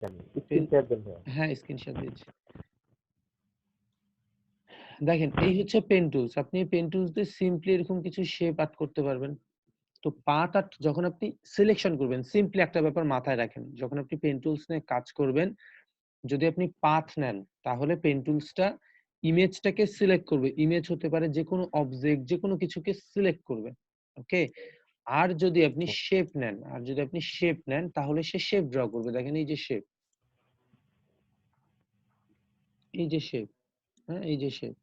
Screen share দেন ভাইয়া। হ্যাঁ screenshot দিচ্ছি। দেখেন এই হচ্ছে পেন টুলস। আপনি পেন টুলস দিয়ে সিম্পলি এরকম কিছু শেপ আর্ট করতে পারবেন। তো পার্ট আর্ট যখন আপনি সিলেকশন করবেন, সিম্পলি একটা ব্যাপার মাথায় রাখেন, যখন আপনি পেন টুলস নিয়ে কাজ করবেন, যদি আপনি পাথ নেন তাহলে পেন টুলসটা ইমেজটাকে সিলেক্ট করবে। ইমেজ হতে পারে যে কোনো অবজেক্ট, যে কোনো কিছুকে সিলেক্ট করবে। ওকে। আর যদি আপনি শেপ নেন তাহলে সে শেপ ড্র করবে। দেখেন এই যে শেপ, এই যে শেপ, হ্যাঁ এই যে শেপ।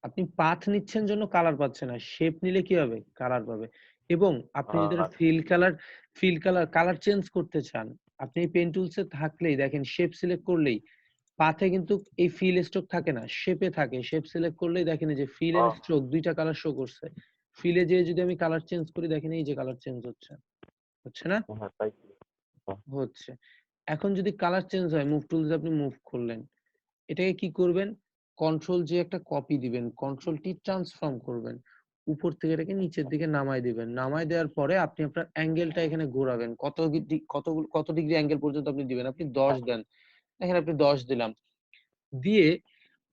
আপনি পাথ নিচ্ছেন জন্য কালার পাচ্ছে না, শেপ নিলে কি হবে? কালার পাবে। এবং আপনি যদি কালার চেঞ্জ করতে চান, আপনি এই পেন টুলসে থাকলেই দেখেন শেপ সিলেক্ট করলেই পাথে কিন্তু এই ফিল স্ট্রোক থাকে না, শেপে থাকে। শেপ সিলেক্ট করলেই দেখেন এই যে ফিল এন্ড স্ট্রোক দুইটা কালার শো করছে। ফিলে যেয়ে যদি আমি কালার চেঞ্জ করি, দেখেন এই যে কালার চেঞ্জ হচ্ছে, হচ্ছে না? হ্যাঁ তাই। হচ্ছে। এখন যদি কালার চেঞ্জ হয়, মুভ টুল দিয়ে আপনি মুভ করলেন, এটাকে কি করবেন? কন্ট্রোল যে একটা কপি দিবেন, কন্ট্রোল টি ট্রান্সফর্ম করবেন, উপর থেকে এটাকে নিচের দিকে নামায় দিবেন। নামায় দেওয়ার পরে আপনি আপনার অ্যাঙ্গেলটা এখানে ঘোরাবেন। কত ডিগ্রি অ্যাঙ্গেল পর্যন্ত আপনি দিবেন? আপনি 10 দেন। এখানে আপনি 10 দিলাম। দিয়ে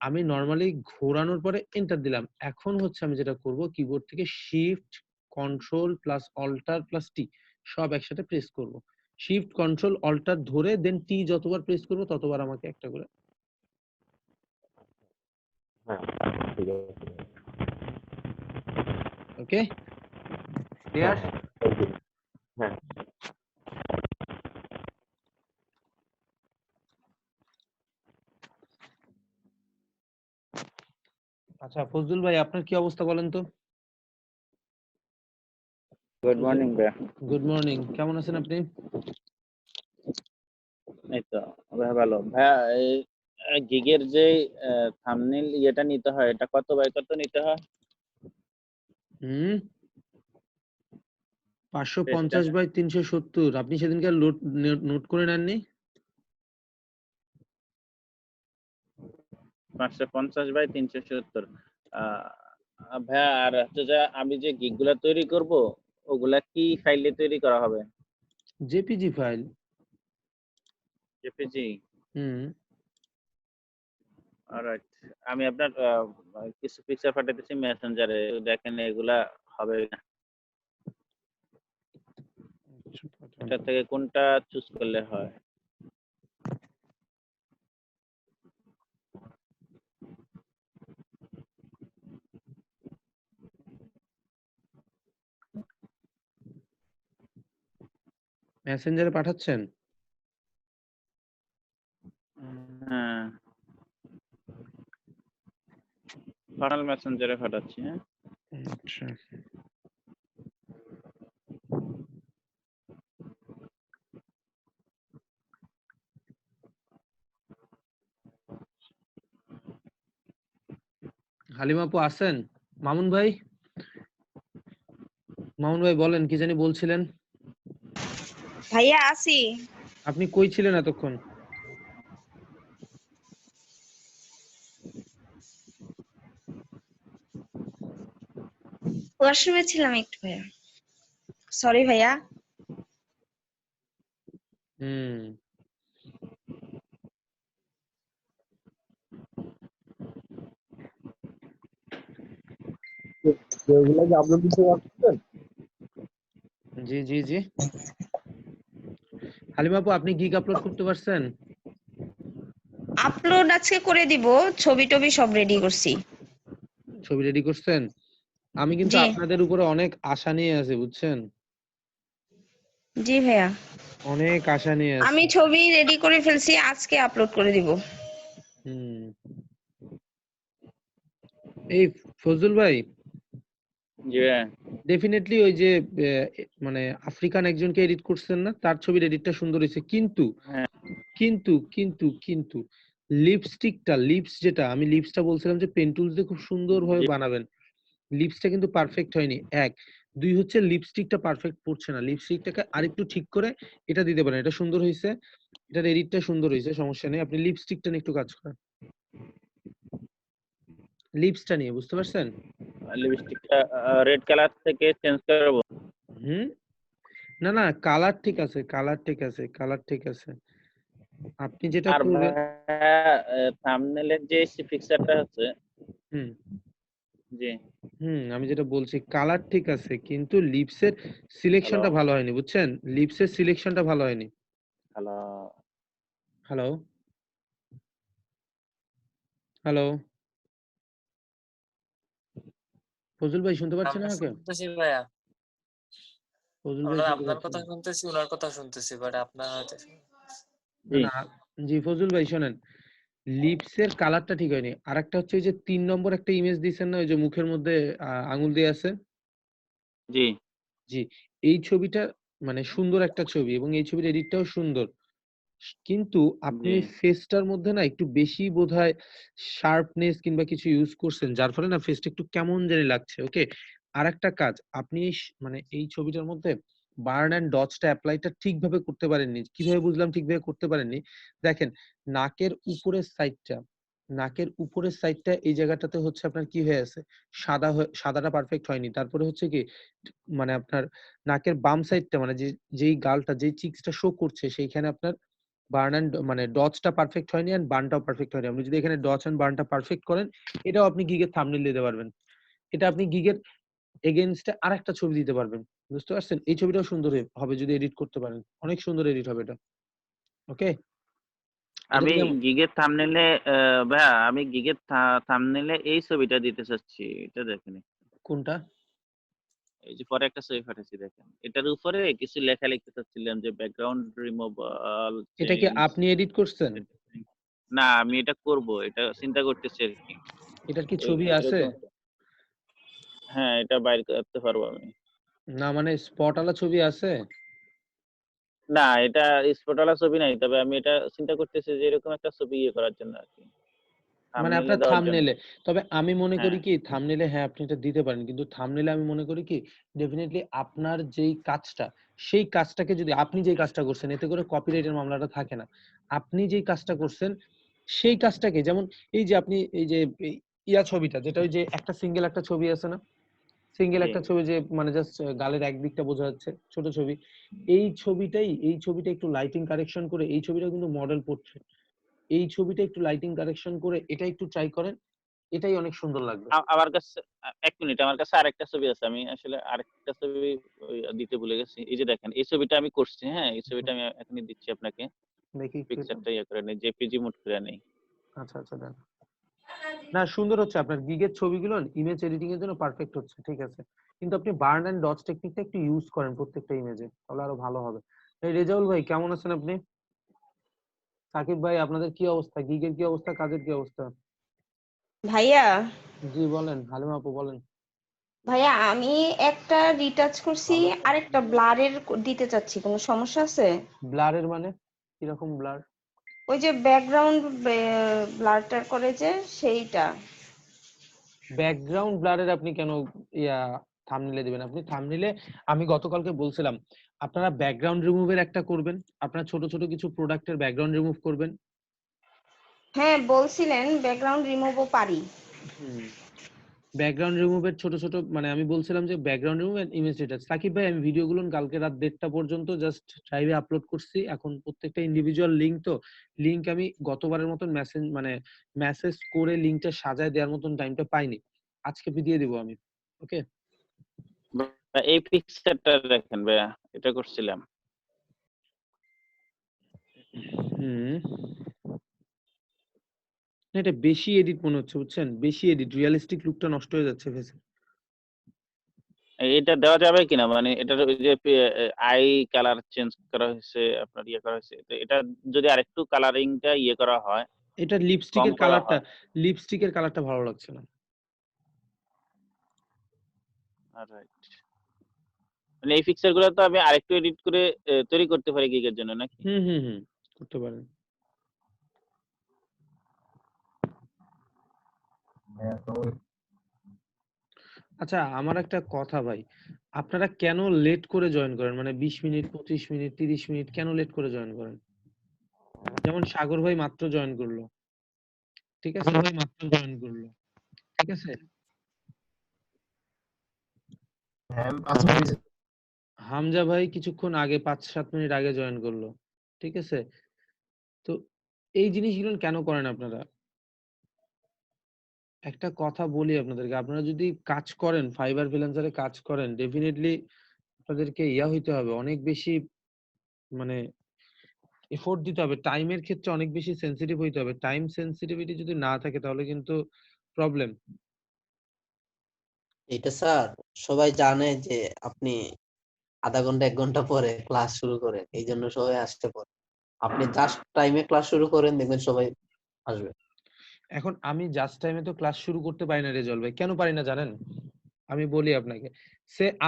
আমি নরমালি ঘোরানোর পরে এন্টার দিলাম। এখন হচ্ছে আমি যেটা করব, কিবোর্ড থেকে shift control plus alt plus T সব একসাথে প্রেস করব। শিফট কন্ট্রোল অল্টার ধরে দেন টি যতবার প্রেস করব ততবার আমাকে একটা করে। হ্যাঁ ঠিক আছে। Okay clear? হ্যাঁ আচ্ছা ফজলুল ভাই, আপনার কি অবস্থা বলেন তো? গুড মর্নিং ভাইয়া। গুড মর্নিং, কেমন আছেন আপনি? এই তো ভাইয়া ভালো। ভাইয়া এই গিগের যে থাম্বনেল ইয়েটা নিতে হয়, এটা কত বাই কত নিতে হয়? 550 বাই 370। আপনি সেদিনকে নোট করে নেননি? 550 বাই 370। ভাইয়া আর হচ্ছে যে আমি যে গিগ গুলা তৈরি করব, ওগুলা কি ফাইলে তৈরি করা হবে? JPG file. জেপিজি। হুম। অলরাইট। আমি আপনার কিছু পিকচার পাঠাতেছি মেসেঞ্জারে, দেখেন এগুলা হবে না। এটা থেকে কোনটা চুজ করলে হয়? মেসেঞ্জারে পাঠাচ্ছেন? হ্যাঁ, ফাইনাল মেসেঞ্জারে পাঠাচ্ছি। হ্যাঁ আচ্ছা। হালিমা আপু আছেন? মামুন ভাই, মামুন ভাই বলেন, কি জানি বলছিলেন? ভাইয়া আসি। আপনি কই ছিলেন এতক্ষণ? ওয়াশরুমে ছিলাম একটু ভাইয়া, সরি ভাইয়া। হুম। এগুলা কি আপলোড দিতে পারছেন? জি জি জি। হালিমা আপু, আপনি গিগ আপলোড করতে পারছেন? আপলোড আজকে করে দিব, ছবি টবি সব রেডি করছি। ছবি রেডি করছেন? আমি কিন্তু জি আপনাদের উপরে অনেক আশা নিয়ে আছি, বুঝছেন? জি ভাইয়া, অনেক আশা নিয়ে আছি। আমি ছবি রেডি করে ফেলছি, আজকে আপলোড করে দিব। হুম। এই ফজলুল ভাই, জি ভাইয়া। ডেফিনেটলি ওই যে মানে আফ্রিকান একজনকে এডিট করছেন না, তার ছবির এডিটটা সুন্দর হয়েছে, কিন্তু হ্যাঁ কিন্তু কিন্তু কিন্তু লিপসটা আমি বলছিলাম যে পেন টুলস দিয়ে খুব সুন্দরভাবে জি বানাবেন। লিপসটা কিন্তু পারফেক্ট হয়নি, এক। দুই হচ্ছে লিপস্টিকটা পারফেক্ট পড়ছে না। লিপস্টিকটাকে আরেকটু ঠিক করে এটা দিতে পারেন। এটা সুন্দর হয়েছে, এটার এডিটটা সুন্দর হয়েছে, সমস্যা নেই। আপনি লিপস্টিকটা নিয়ে একটু কাজ করেন, লিপসটা নিয়ে, বুঝতে পারছেন? লিপস্টিকটা রেড কালার থেকে চেঞ্জ করব। হুম। না না, কালার ঠিক আছে, কালার ঠিক আছে, কালার ঠিক আছে। আপনি যেটা আর করবেন, থাম্বনেলের যে পিকচারটা হচ্ছে, হুম জি আমি যেটা বলছি কালার ঠিক আছে, কিন্তু লিপসের হ্যালো সিলেকশনটা ভালো হয়নি, বুঝছেন? লিপসের সিলেকশনটা ভালো হয়নি। হ্যালো হ্যালো হ্যালো ফজল ভাই শুনতে পাচ্ছেন আমরা আমাকে? শুনতেছি ভাইয়া, ফজল ভাই আমরা শুনতে আপনার পাচ্ছেন কথা না? শুনতেছি, ওনার কথা শুনতেছি, বাট আপনার হয়তো জি না, জি ফজল ভাই শোনেন, লিপসের কালারটা ঠিক হয়নি। আরেকটা হচ্ছে ওই যে 3 নম্বর একটা ইমেজ দিছেন না, ওই যে মুখের মধ্যে আঙুল দিয়ে আছে, জি জি, এই ছবিটা মানে সুন্দর একটা ছবি এবং এই ছবির এডিটটাও সুন্দর। কিন্তু আপনি জি ওই ফেসটার মধ্যে না একটু বেশি বোধহয় শার্পনেস কিংবা কিছু ইউজ করছেন, যার ফলে না ফেসটা একটু কেমন জানি লাগছে। ওকে, আরেকটা কাজ আপনি মানে এই ছবিটার মধ্যে বার্ন অ্যান্ড ডজটা অ্যাপ্লাইটা ঠিকভাবে করতে পারেননি। কিভাবে বুঝলাম ঠিকভাবে করতে পারেননি? দেখেন, নাকের উপরের সাইডটা, নাকের উপরের সাইডটা এই জায়গাটাতে হচ্ছে আপনার কি হয়ে আছে, সাদাটা পারফেক্ট হয়নি। তারপরে হচ্ছে কি মানে আপনার নাকের বাম সাইডটা মানে যেই গালটা, যেই চিকসটা শো করছে সেইখানে আপনার বার্ন অ্যান্ড মানে ডচটা পারফেক্ট হয়নি এন্ড বার্নটাও পারফেক্ট হয়নি। আপনি যদি এখানে ডচ এন্ড বার্নটা পারফেক্ট করেন, এটাও আপনি গিগের থাম্বনেল দিতে পারবেন। এটা আপনি গিগের এগেইনস্টে আরেকটা ছবি দিতে পারবেন। বুঝতে পারছেন? এই ছবিটাও সুন্দর হবে যদি এডিট করতে পারেন। অনেক সুন্দর এডিট হবে এটা। ওকে? আমি এটাতে কেমন? গিগের থাম্বনেলে, ভাইয়া আমি গিগের থাম্বনেলে এই ছবিটা দিতে চাচ্ছি, এটা দেখেন। কোনটা? এই যে পরে একটা ছবি পাঠাচ্ছি দেখেন, এটার উপরে কিছু লেখা লিখতে চাচ্ছিলাম যে ব্যাকগ্রাউন্ড রিমুভাল এটা কি চেঞ্জ। আপনি এডিট করছেন? না আমি এটা করব, এটা চিন্তা করতেছি আর কি। এটার কি ছবি আছে? এরকম হ্যাঁ, এটা বাইর করতে পারবো আমি। না মানে স্পটওয়ালা ছবি আছে? না এটা স্পটওয়ালা ছবি নাই, তবে আমি এটা চিন্তা করতেছি যে এরকম একটা ছবি ইয়ে করার জন্য আর কি, মানে থাম্বনেলে আপনার দেওয়ার জন্য। থাম্বনেলে। তবে আমি মনে করি হ্যাঁ কি থাম্বনেলে হ্যাঁ আপনি এটা দিতে পারেন। কিন্তু থাম্বনেলে আমি মনে করি কি ডেফিনিটলি আপনার যেই কাজটা, সেই কাজটাকে যদি আপনি যেই কাজটা করছেন এতে করে কপিরাইটের মামলাটা থাকে না। আপনি যেই কাজটা করছেন সেই কাজটাকে, যেমন এই যে আপনি এই যে ইয়া ছবিটা যেটা ওই যে একটা সিঙ্গেল একটা ছবি আছে না? সিঙ্গেল জি একটা ছবি যে মানে জাস্ট গালের একদিকটা বোঝা যাচ্ছে, ছোট ছবি। এই ছবিটা একটু লাইটিং কারেকশন করে এই ছবিটা কিন্তু মডেল পড়ছে। এই ছবিটা একটু লাইটিং কারেকশন করে এটা একটু ট্রাই করেন। এটাই অনেক সুন্দর লাগবে। আমার কাছে এক মিনিট, আমার কাছে আরেকটা ছবি আছে, আমি আসলে আরেকটা ছবি দিতে ভুলে গেছি। এই যে দেখেন এই ছবিটা আমি করছি, হ্যাঁ এই ছবিটা আমি এখনই দিচ্ছি আপনাকে। দেখি একটু এটা। পিকচারটা ইয়ে করে নেই, জেপিজি মোড করে নেই। আচ্ছা আচ্ছা দেন। না সুন্দর হচ্ছে, আপনার গিগের ছবিগুলো ইমেজ এডিটিং এর জন্য পারফেক্ট হচ্ছে, ঠিক আছে। কিন্তু আপনি বার্ন এন্ড ডটস টেকনিকটা একটু ইউজ করেন প্রত্যেকটা ইমেজে, তাহলে আরো ভালো হবে। এই রেজাউল ভাই কেমন আছেন আপনি? সাকিব ভাই আপনাদের কি অবস্থা? গিগের কি অবস্থা? কাজের কি অবস্থা? ভাইয়া, জি বলেন, হালিমা আপু বলেন। ভাইয়া আমি একটা রিটাচ করছি, আরেকটা ব্লারের দিতে চাচ্ছি, কোনো সমস্যা আছে? ব্লারের মানে কিরকম ব্লার? ওই যে ব্যাকগ্রাউন্ড ব্লারটার করে যে সেইটা। ব্যাকগ্রাউন্ড ব্লারের আপনি কেন ইয়া থাম্বনেলে দিবেন? আপনি থাম্বনেলে আমি গতকালকে বলছিলাম আপনারা ব্যাকগ্রাউন্ড রিমুভের একটা করবেন, আপনারা ছোট ছোট কিছু প্রোডাক্টের ব্যাকগ্রাউন্ড রিমুভ করবেন। হ্যাঁ বলছিলেন ব্যাকগ্রাউন্ড রিমুভও পারি। হুম, ব্যাকগ্রাউন্ড রিমুভের ছোট ছোট মানে আমি বলছিলাম যে background remove and image details. Sakib ভাই আমি ভিডিওগুলো কালকে রাত 1:30 পর্যন্ত জাস্ট ড্রাইভে আপলোড করছি। এখন প্রত্যেকটা ইন্ডিভিজুয়াল লিংক, তো লিংক আমি গতবারের মতন মেসেজ করে লিংকটা সাজায় দেওয়ার মতন টাইমটা পাইনি। আজকে দিয়ে দিব আমি। ওকে? এই পিকচারটা দেখেন ভাইয়া, এটা করছিলাম। হুম, না, এটা বেশি এডিট মনে হচ্ছে, বুঝছেন? বেশি এডিট, রিয়েলিস্টিক লুকটা নষ্ট হয়ে যাচ্ছে ফেসে। এটা দেওয়া যাবে কিনা, মানে এটার ওই যে আই কালার চেঞ্জ করা হয়েছে, আপনার ইয়ে করা হয়েছে, তো এটা যদি আরেকটু কালারিংটা ইয়ে করা হয়, এটা কম করা হয়। লিপস্টিকের কালারটা ভালো লাগছে না। রাইট, মানে এই পিকচার গুলো তো আমি আরেকটু এডিট করে তৈরি করতে পারি গিগের জন্য নাকি? হুম হুম হুম করতে পারেন। আচ্ছা আমার একটা কথা ভাই, আপনারা কেন লেট করে জয়েন করেন? মানে 20 মিনিট, 25 মিনিট, 30 মিনিট কেন লেট করে জয়েন করেন? যেমন সাগর ভাই মাত্র জয়েন করলো, ঠিক আছে? ভাই মাত্র জয়েন করলো, ঠিক আছে? হামজা ভাই কিছুক্ষণ আগে 5-7 মিনিট আগে জয়েন করলো, ঠিক আছে? তো এই জিনিসগুলো কেন করেন আপনারা? একটা কথা বলি আপনাদেরকে, আপনারা যদি কাজ করেন, ফাইবার ফ্রিল্যান্সারে কাজ করেন, ডেফিনিটলি আপনাদেরকে হইতে হবে, অনেক বেশি মানে এফোর্ট দিতে হবে, টাইমের ক্ষেত্রে অনেক বেশি সেনসিটিভ হইতে হবে। টাইম সেনসিটিভিটি যদি না থাকে তাহলে কিন্তু প্রবলেম। এটা স্যার সবাই জানে যে আপনি আধা ঘন্টা 1 ঘন্টা পরে ক্লাস শুরু করেন, এই জন্য সবাই আসতে পারে। আপনি জাস্ট টাইমে ক্লাস শুরু করেন, দেখবেন সবাই আসবে। এখন আমি জাস্ট টাইমে তো ক্লাস শুরু করতে পারি না রেজল ভাই। কেন পারি না জানেন? আমি বলি আপনাকে,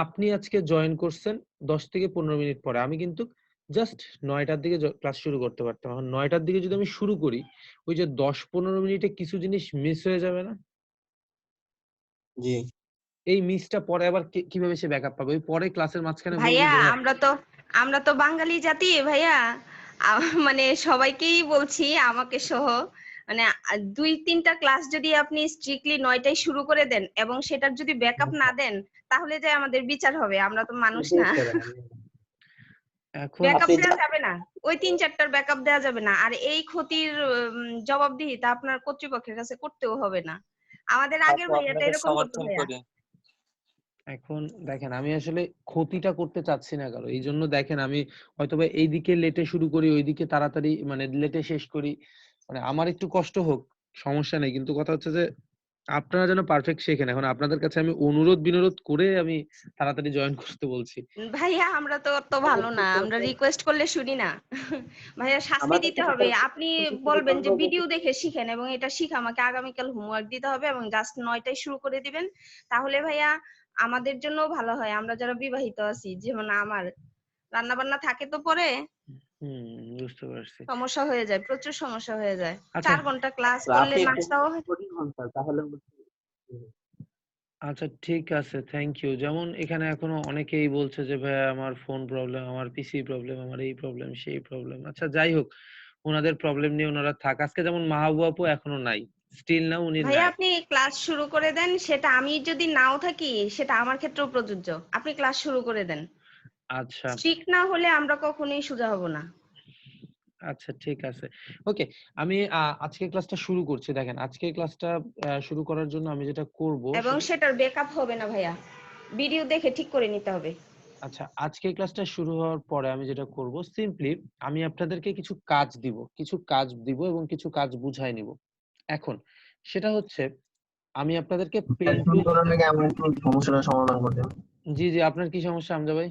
আপনি আজকে জয়েন করছেন 10 থেকে 15 মিনিট পরে, আমি কিন্তু জাস্ট 9টার দিকে ক্লাস শুরু করতে পারতাম। এখন 9টার দিকে যদি আমি শুরু করি, ওই যে 10-15 মিনিটে কিছু জিনিস মিস হয়ে যাবে না? জি এই মিসটা পরে আবার কিভাবে সে ব্যাকআপ পাবে? ওই পরে ক্লাসের মাঝখানে বলবে ভাইয়া যে হ্যাঁ, আমরা তো বাঙালি জাতি ভাইয়া। মানে সবাইকেই বলছি, আমাকে সহ, মানে 2-3টা ক্লাস যদি আপনি স্ট্রিক্টলি 9টায় শুরু করে দেন এবং সেটার যদি ব্যাকআপ না দেন, তাহলে যে আমাদের বিচার হবে। আমরা তো মানুষ না। এখন ব্যাকআপ আপনি দেওয়া যাবে না, ওই 3-4টার ব্যাকআপ দেওয়া যাবে না। আর এই ক্ষতির জবাবদিহিতা আপনার কর্তৃপক্ষের কাছে করতেও হবে না। আমাদের আগের আপু ভাইয়াটা আপনাকে এরকম করতো সমর্থন ভাইয়া। করি। এখন দেখেন, আমি আসলে ক্ষতিটা করতে চাচ্ছি না কারো, এই জন্য দেখেন আমি হয়তোবা এইদিকে লেটে শুরু করি, ওইদিকে তাড়াতাড়ি মানে লেটে শেষ করি। মানে আমার একটু কষ্ট হোক, সমস্যা নেই, কিন্তু কথা হচ্ছে যে আপনারা যেন পারফেক্ট শেখেন। এখন আপনাদের কাছে আমি অনুরোধ বিনোরোধ করে আমি তাড়াতাড়ি জয়েন করতে বলছি। ভাইয়া আমরা তো অত ভালো না, আমরা রিকোয়েস্ট করলে শুনি না। ভাইয়া শাস্তি দিতে হবে। আপনি বলবেন যে ভিডিও দেখে শিখেন এবং এটা শিখে আমাকে আগামীকাল হোমওয়ার্ক দিতে হবে এবং জাস্ট 9টায় শুরু করে দিবেন। তাহলে ভাইয়া আমাদের জন্য ভালো হয়, আমরা যারা বিবাহিত আছি, যেমন আমার রান্না বান্না থাকে তো পরে বুঝতে পারছি। সমস্যা হয়ে যায়, প্রচুর সমস্যা হয়ে যায়। আচ্ছা 4 ঘন্টা ক্লাস করলে আপনি নাস্তাও হয়। তাহলে আচ্ছা ঠিক আছে, থ্যাংক ইউ। যেমন এখানে এখনো অনেকেই বলছে যে ভাই আমার ফোন প্রবলেম, আমার পিসি প্রবলেম, আমার এই প্রবলেম সেই প্রবলেম। আচ্ছা যাই হোক, ওনাদের প্রবলেম নিয়ে ওনারা থাক। আজকে যেমন মাহবুব আপু এখনো নাই, স্টিল না উনি ভাইয়া নাই। আপনি ক্লাস শুরু করে দেন, সেটা আমি যদি নাও থাকি সেটা আমার ক্ষেত্রেও প্রযোজ্য। আপনি ক্লাস শুরু করে দেন। আচ্ছা স্ট্রিক্ট না হলে আমরা কখনোই সোজা হব না। আচ্ছা ঠিক আছে, ওকে। আমি আজকে ক্লাসটা শুরু করছি। দেখেন আজকে ক্লাসটা শুরু করার জন্য আমি যেটা করব এবং সেটার ব্যাকআপ হবে না ভাইয়া, ভিডিও দেখে ঠিক করে নিতে হবে। আচ্ছা আজকে ক্লাসটা শুরু হওয়ার পরে আমি যেটা করব, সিম্পলি আমি আপনাদেরকে কিছু কাজ দিব এবং কিছু কাজ বুঝাই নিব। এখন সেটা হচ্ছে, আমি আপনাদেরকে পেন টুল। আমি একটু সমস্যাটার সমাধান করতে। জি জি, আপনার কি সমস্যা হামজা ভাই?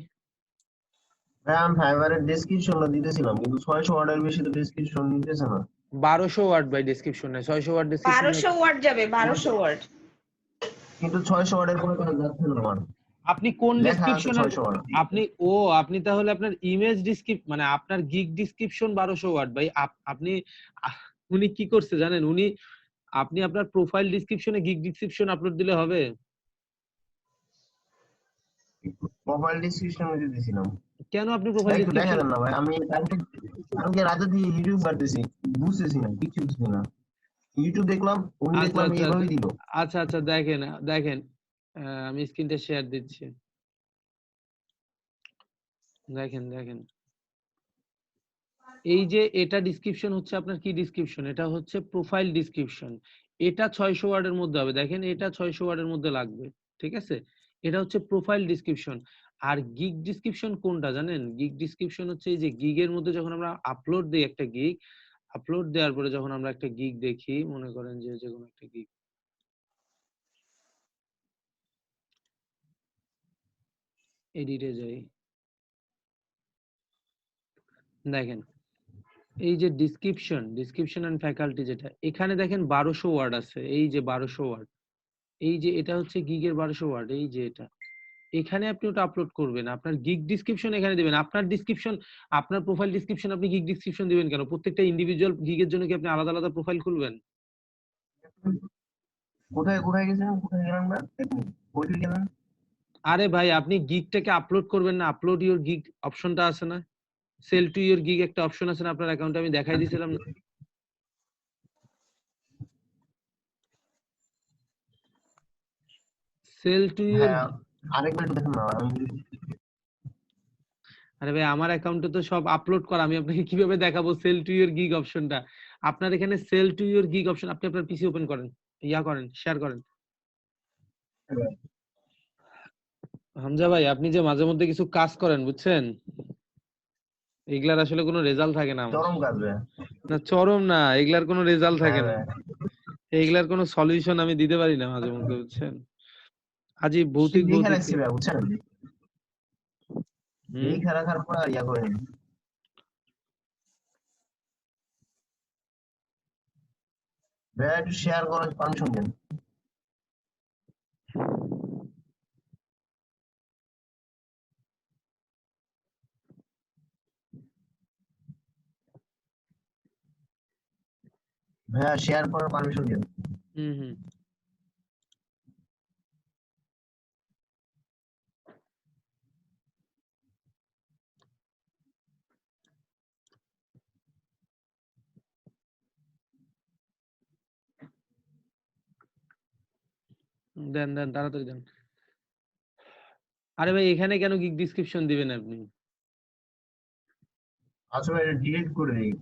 ভাই আমি ফাইবারের ডেসক্রিপশনটা দিতেছিলাম, কিন্তু 600 ওয়ার্ডের বেশি তো ডেসক্রিপশন নিতেছে না। 1200 ওয়ার্ড বাই ডেসক্রিপশন নাই, 600 ওয়ার্ড ডেসক্রিপশন। 1200 ওয়ার্ড যাবে, 1200 ওয়ার্ড। কিন্তু 600 ওয়ার্ডের কোনো কাজ যাচ্ছে না আমার। আপনি কোন লেখা আছে ডেসক্রিপশনের 600 ওয়ার্ড। আপনি তাহলে আপনার ইমেজ মানে আপনার গিগ ডেসক্রিপশন 1200 ওয়ার্ড ভাই। আপনি উনি কি করছে জানেন? আপনি আপনার প্রোফাইল ডেসক্রিপশনে গিগ ডেসক্রিপশন আপলোড দিলে হবে? প্রোফাইল ডেসক্রিপশনে দিতেছিলাম। কেন আপনি প্রোফাইল একটু দেখা ডেসক্রিপশন? দেন না ভাই, আমি কালকে রাতে দিয়ে ইউটিউব বাড়তেছি, বুঝতেছি না, কিছু বুঝতেছি না। ইউটিউব দেখলাম, উনি আচ্ছা দেখলাম আচ্ছা এইভাবেই দিল। আচ্ছা দেখেন আমি স্ক্রিনটা শেয়ার দিচ্ছি। দেখেন এই যে এটা ডেসক্রিপশন হচ্ছে আপনার কি ডেসক্রিপশন, এটা হচ্ছে প্রোফাইল ডেসক্রিপশন। এটা 600 ওয়ার্ডের মধ্যে হবে। দেখেন এটা 600 ওয়ার্ডের মধ্যে লাগবে, ঠিক আছে? এটা হচ্ছে প্রোফাইল ডেসক্রিপশন। আর গিগ ডেসক্রিপশন কোনটা জানেন? গিগ ডেসক্রিপশন হচ্ছে এই যে গিগের মধ্যে যখন আমরা আপলোড দেই একটা গিগ, আপলোড দেওয়ার পরে যখন আমরা একটা গিগ দেখি, মনে করেন যে যেকোনো একটা গিগ, এডিটে যাই, দেখেন এই যে ডেসক্রিপশন এন্ড ফ্যাকাল্টি, যেটা এখানে দেখেন 1200 ওয়ার্ড আছে, এই যে 1200 ওয়ার্ড, এই যে এটা হচ্ছে গিগের 1200 ওয়ার্ড, এই যে এটা, এখানে আপনি ওটা আপলোড করবেন। আপনার গিগ ডেসক্রিপশন এখানে দিবেন। আপনার ডেসক্রিপশন, আপনার প্রোফাইল ডেসক্রিপশন আপনি গিগ ডেসক্রিপশন দিবেন কেন? প্রত্যেকটা ইন্ডিভিজুয়াল গিগের জন্য কি আপনি আলাদা আলাদা প্রোফাইল খুলবেন? কোথায় গেছিলাম, কোথায় গেলাম না, কোথায় গেলাম? আরে ভাই আপনি গিগটাকে আপলোড করবেন না, আপলোড ইওর গিগ অপশনটা আছে না, সেল টু ইওর গিগ একটা অপশন আছে না আপনার অ্যাকাউন্টে, আমি দেখাই দিয়েছিলাম না? Sell to your. হ্যাঁ, আরেকবার একটু দেখেন না। আরে ভাই আমার অ্যাকাউন্টে তো সব আপলোড করা, আমি আপনাকে কিভাবে দেখাবো সেল টু ইওর গিগ অপশনটা? আপনার এখানে sell to your gig option, আপনি আপনার পিসি ওপেন করেন, করেন, শেয়ার করেন। হামজা ভাই, আপনি যে মাঝে মধ্যে কিছু কাজ করেন বুঝছেন, এগুলার আসলে কোনো রেজাল্ট থাকে না আমার। চরম কাজ ভাই। না চরম না, এগুলার কোনো রেজাল্ট থাকে হ্যাঁ না, ভাই। এগুলার কোনো সলিউশন আমি দিতে পারি না মাঝে মধ্যে বুঝছেন। আজই ভৌতিক দেখে রাখছি ভাই, বুঝছেন? হুম, দেখে রাখার পর আর করে নি। ভাই একটু শেয়ার করার পারমিশন দেন। ভাইয়া শেয়ার করার পারমিশন দেন। হুম হুম। দেন দেন, তাড়াতাড়ি দেন। আরে ভাই, এখানে কেন গিগ ডিসক্রিপশন দিবেন আপনি? আসলে এটা ডিলিট করে দিই।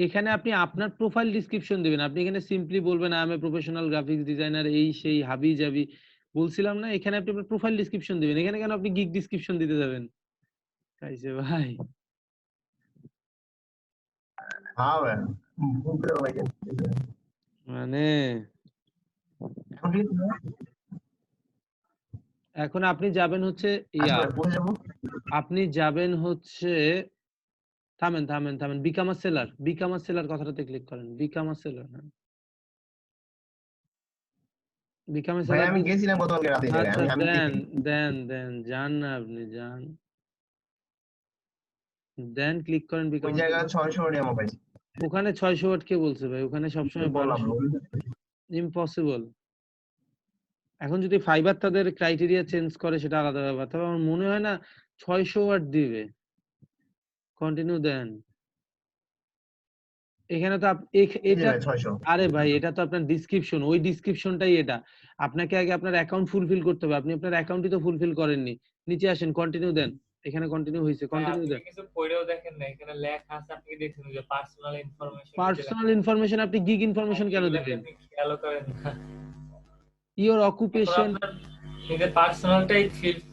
এখানে আপনি আপনার প্রোফাইল ডিসক্রিপশন দিবেন। আপনি এখানে সিম্পলি বলবেন I M a professional graphics designer, এই সেই হাবি জাবি বলছিলাম না, এখানে আপনি আপনার প্রোফাইল ডিসক্রিপশন দিবেন। এখানে কেন আপনি গিগ ডিসক্রিপশন দিতে যাবেন? খাইছে ভাই। হ্যাঁ ভাই, বুঝতে ভাই। মানে এখন ঠিক আছে ভাই? এখন আপনি যাবেন হচ্ছে আচ্ছা ভাই, কোথায় যাবো? আপনি যাবেন হচ্ছে, থামেন থামেন থামেন, become a seller, become a seller কথাটাতে ক্লিক করেন, বিকাম আ সেলার। হ্যাঁ, বিকাম আ ভাই সেলার। আমি গেছিলাম গতকালকে রাতে জায়গায়, আচ্ছা আমি দেন দেখিনি। দেন দেন, যান না আপনি, যান, দেন ক্লিক করেন ওই বিকাম আ জায়গায় সেলার। 600 টাকা পাইছি। ওখানে 600 ওয়াট কে বলছে ভাই? ওখানে সবসময় বললাম 1200। ইম্পসিবল। এখন যদি ফাইবার তাদের ক্রাইটেরিয়া চেঞ্জ করে সেটা আলাদা ব্যাপার, তবে আমার মনে হয় না 600 ওয়াট দিবে। কন্টিনিউ দেন। এখানে তো এই যে এটা, ভাই 600। আরে ভাই এটা তো আপনার ডিসক্রিপশন, ওই ডিসক্রিপশনটাই এটা। আপনাকে আগে আপনার অ্যাকাউন্ট ফুলফিল করতে হবে, আপনি আপনার অ্যাকাউন্টই তো ফুলফিল করেননি। নিচে আসেন, কন্টিনিউ দেন। এখানে কন্টিনিউ হয়েছে, ভাই কন্টিনিউ আপনি দেন। কি কিছু পড়েও দেখেন না? এখানে লেখা আছে, আপনি কি দেখছেন যে পার্সোনাল ইনফরমেশন দিতে পার্সোনাল লেখা আছে? ইনফরমেশন, আপনি গিগ আর ইনফরমেশন কেন এগুলা কি দিবেন? আপনি খেয়ালও করেন না? ইওর এখন অকুপেশন, আপনার নিজের পার্সোনালটাই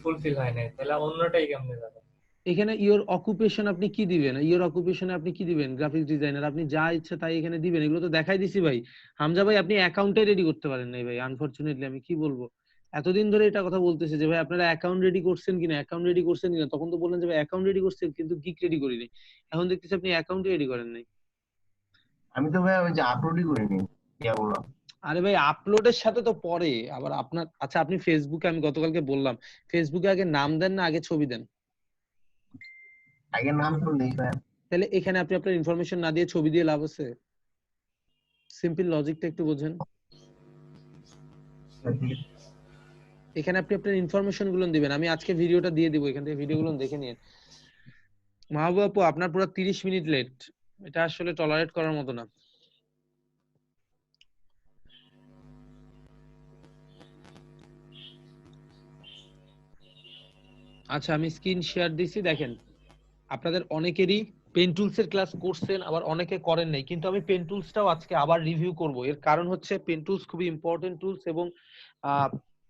ফুলফিল হয় না, তাহলে অন্যটাই কেমনে যাবে? এখানে ইওর অকুপেশন আপনি কি দিবেন? ইওর অকুপেশনে আপনি কি দিবেন? গ্রাফিক্স ডিজাইনার, আপনি যা ইচ্ছা তাই এখানে দিবেন। এগুলো তো দেখাই দিছি ভাই। হামজা ভাই, আপনি অ্যাকাউন্টে রেডি করতে পারেন নাই ভাই, আনফরচুনেটলি। আমি কি বলবো, এতদিন ধরে এটা কথা বলতেছে যে ভাই আপনারা অ্যাকাউন্ট রেডি করছেন কিনা, অ্যাকাউন্ট রেডি করছেন কিনা, তখন তো বললেন যে ভাই অ্যাকাউন্ট রেডি করছেন কিন্তু গিগ রেডি করিনি। এখন দেখতেছি আপনি অ্যাকাউন্ট রেডি করেন নাই। আমি তো ভাই ওই যে আপলোডই করিনি ইয়াগুলো। আরে ভাই, আপলোডের সাথে তো পরে আবার আপনার, আচ্ছা আপনি ফেসবুকে, আমি গতকালকে বললাম, ফেসবুকে আগে নাম দেন না আগে ছবি দেন? আগে নাম তো নেই ভাই। তাহলে এখানে আপনি আপনার ইনফরমেশন না দিয়ে ছবি দিয়ে লাভ আছে? সিম্পল লজিকটা একটু বোঝেন। এখানে আপনি আপনার ইনফরমেশন গুলো দিবেন। আমি আজকে ভিডিওটা দিয়ে দিব, এখান থেকে ভিডিওগুলো দেখে নিন। মাহবুব আপু, আপনার পুরো 30 মিনিট লেট, এটা আসলে টলারেট করার মতো না। আচ্ছা আমি স্ক্রিন শেয়ার দিছি, দেখেন আপনাদের অনেকেরই পেন টুলস এর ক্লাস করছেন, আবার অনেকে করেন নাই, কিন্তু আমি পেন টুলসটাও আজকে আবার রিভিউ করব। এর কারণ হচ্ছে পেন টুলস খুবই ইম্পর্টেন্ট টুলস, এবং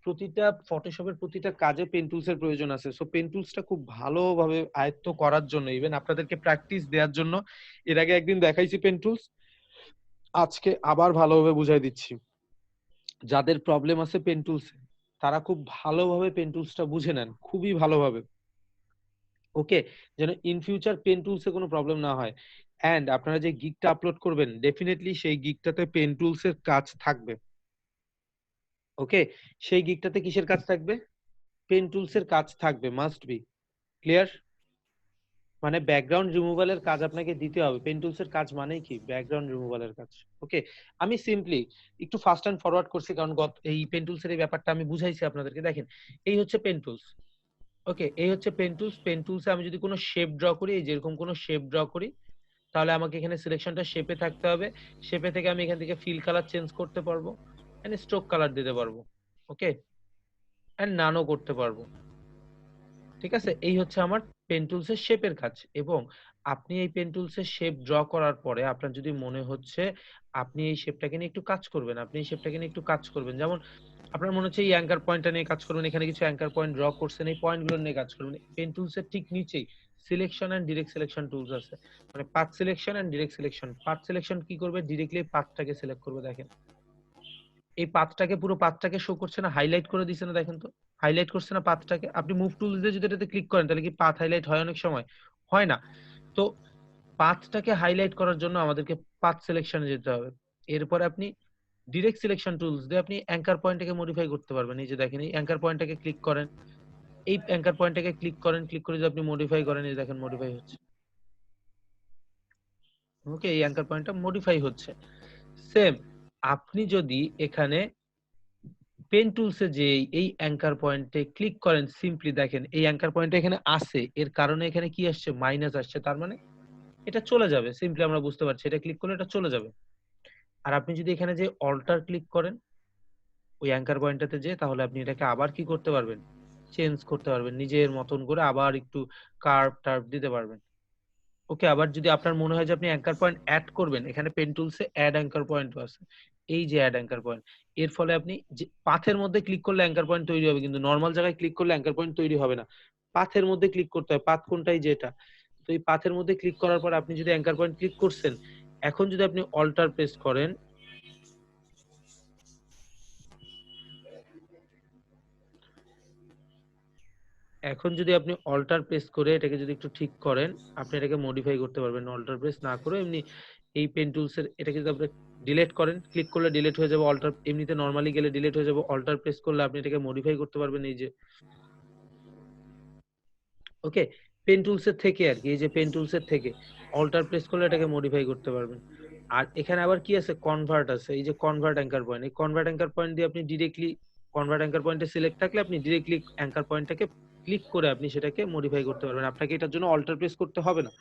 প্রতিটা ফটোশপের প্রতিটা কাজে পেন টুলস এর প্রয়োজন আছে। সো পেন টুলসটা খুব ভালোভাবে আয়ত্ত করার জন্য, ইভেন আপনাদেরকে প্র্যাকটিস দেওয়ার জন্য, এর আগে একদিন দেখাইছি পেন টুলস, আজকে আবার ভালোভাবে বুঝাই দিচ্ছি। যাদের প্রবলেম আছে পেন টুলসে, তারা খুব ভালোভাবে পেন টুলসটা বুঝে নেন, খুবই ভালোভাবে, ওকে, যেন ইন ফিউচার পেন টুলসে কোনো প্রবলেম না হয়। এন্ড আপনারা যে গিগটা আপলোড করবেন, ডেফিনেটলি সেই গিগটাতে পেন টুলস এর কাজ থাকবে। ওকে, সেই গিগটাতে কিসের কাজ থাকবে? পেন টুলস এর কাজ থাকবে, মাস্ট বি ক্লিয়ার। মানে ব্যাকগ্রাউন্ড রিমুভালের কাজ আপনাকে দিতে হবে। পেন টুলস এর কাজ মানেই কি? ব্যাকগ্রাউন্ড রিমুভালের কাজ। ওকে, আমি সিম্পলি একটু ফাস্ট এন্ড ফরওয়ার্ড করছি, কারণ এই পেন টুলস এর এই ব্যাপারটা আমি বুঝাইছি আপনাদেরকে। দেখেন, এই হচ্ছে পেন টুলস। ওকে, এই হচ্ছে পেন টুলস। পেন টুলসে আমি যদি কোনো শেপ ড্র করি, এই যেরকম কোনো শেপ ড্র করি, তাহলে আমাকে এখানে সিলেকশনটা শেপে থাকতে হবে। শেপে থেকে আমি এখান থেকে ফিল কালার চেঞ্জ করতে পারবো, এন্ড স্ট্রোক কালার দিতে পারবো, ওকে, এন্ড নানো করতে পারবো। ঠিক আছে, এই হচ্ছে আমার পেন টুলসের শেপের কাজ। এবং আপনি এই পেন টুলসে শেপ ড্র করার পরে আপনার যদি মনে হচ্ছে আপনি এই শেপটাকে নিয়ে একটু কাজ করবেন, আপনি এই শেপটাকে নিয়ে একটু কাজ করবেন, যেমন আপনার মনে হচ্ছে এই অ্যাঙ্কার পয়েন্টটা নিয়ে কাজ করবেন, এখানে কিছু অ্যাঙ্কার পয়েন্ট ড্র করছেন, এই পয়েন্টগুলো নিয়ে কাজ করবেন। পেন টুলসের ঠিক নিচেই selection and direct selection tools আছে, মানে path selection and direct selection. Path selection কি করবে, ডিরেক্টলি পাথটাকে সিলেক্ট করবে। দেখেন এই পাথটাকে, পুরো পাথটাকে শো করছে না, হাইলাইট করে দিছে না, দেখেন তো হাইলাইট করছে না পাথটাকে। আপনি মুভ টুলস দিয়ে যদি এটাতে ক্লিক করেন তাহলে কি পাথ হাইলাইট হয়? অনেক সময় হয় না। তো পাথটাকে হাইলাইট করার জন্য আমাদেরকে পাথ সিলেকশনে যেতে হবে। এরপরে আপনি ডিরেক্ট সিলেকশন টুলস দিয়ে আপনি অ্যাঙ্কার পয়েন্টটাকে মডিফাই করতে পারবেন। এই যে দেখেন এই অ্যাঙ্কার পয়েন্টটাকে ক্লিক করেন, এই অ্যাঙ্কার পয়েন্টটাকে ক্লিক করেন, ক্লিক করে যদি আপনি মডিফাই করেন, এই দেখেন মডিফাই হচ্ছে। ওকে, এই অ্যাঙ্কার পয়েন্টটা মডিফাই হচ্ছে। সেম আপনি যদি এখানে পেন টুলসে যে এই অ্যাঙ্কার পয়েন্টে ক্লিক করেন, সিম্পলি দেখেন এই অ্যাঙ্কার পয়েন্টটা এখানে আসে, এর কারণে এখানে কি আসছে, মাইনাস আসছে, তার মানে এটা চলে যাবে। সিম্পলি আমরা বুঝতে পারছি এটা ক্লিক করলে এটা চলে যাবে। আর আপনি যদি এখানে যে অল্টার ক্লিক করেন ওই অ্যাঙ্কার পয়েন্টটাতে যে, তাহলে আপনি এটাকে আবার কি করতে পারবেন, চেঞ্জ করতে পারবেন নিজের মতন করে, আবার একটু কার্ভ টার্ভ দিতে পারবেন। ওকে, আবার যদি আপনার মনে হয় যে আপনি অ্যাঙ্কার পয়েন্ট অ্যাড করবেন, এখানে পেন টুলসে অ্যাড অ্যাঙ্কার পয়েন্টও আছে, এই যে অ্যাড অ্যাঙ্কার পয়েন্ট। এর ফলে আপনি যে পাথের মধ্যে ক্লিক করলে অ্যাঙ্কার পয়েন্ট তৈরি হবে, কিন্তু নরমাল জায়গায় ক্লিক করলে অ্যাঙ্কার পয়েন্ট তৈরি হবে না। পাথের মধ্যে ক্লিক করতে হয়, পাথ কোনটাই যেটা। তো এই পাথের মধ্যে ক্লিক করার পর আপনি যদি অ্যাঙ্কার পয়েন্ট ক্লিক করছেন, এখন যদি আপনি অল্টার প্রেস করেন, এখন যদি আপনি অল্টার প্রেস করে এটাকে যদি একটু ঠিক করেন, আপনি এটাকে মডিফাই করতে পারবেন অল্টার প্রেস না করে। এমনি এই পেন টুলসের এটাকে যদি আপনি ডিলিট করেন, ক্লিক করলে ডিলিট হয়ে যাবে। অল্টার এমনিতে নরমালি গেলে ডিলিট হয়ে যাবে, অল্টার প্রেস করলে আপনি এটাকে মডিফাই করতে পারবেন, এই যে। ওকে, পেন টুলসের থেকে আর কি, এই যে পেন টুলসের থেকে অল্টার প্রেস করলে এটাকে মডিফাই করতে পারবেন। আর এখানে আবার কি আছে, কনভার্ট আছে, এই যে কনভার্ট অ্যাঙ্কার পয়েন্ট, এই কনভার্ট অ্যাঙ্কার পয়েন্ট দিয়ে আপনি ডিরেক্টলি, কনভার্ট অ্যাঙ্কার পয়েন্টে সিলেক্ট থাকলে আপনি ডিরেক্টলি অ্যাঙ্কার পয়েন্টটাকে ক্লিক করে আপনি সেটাকে মডিফাই করতে পারবেন। আপনাকে এটার জন্য অল্টার প্রেস করতে হবে না।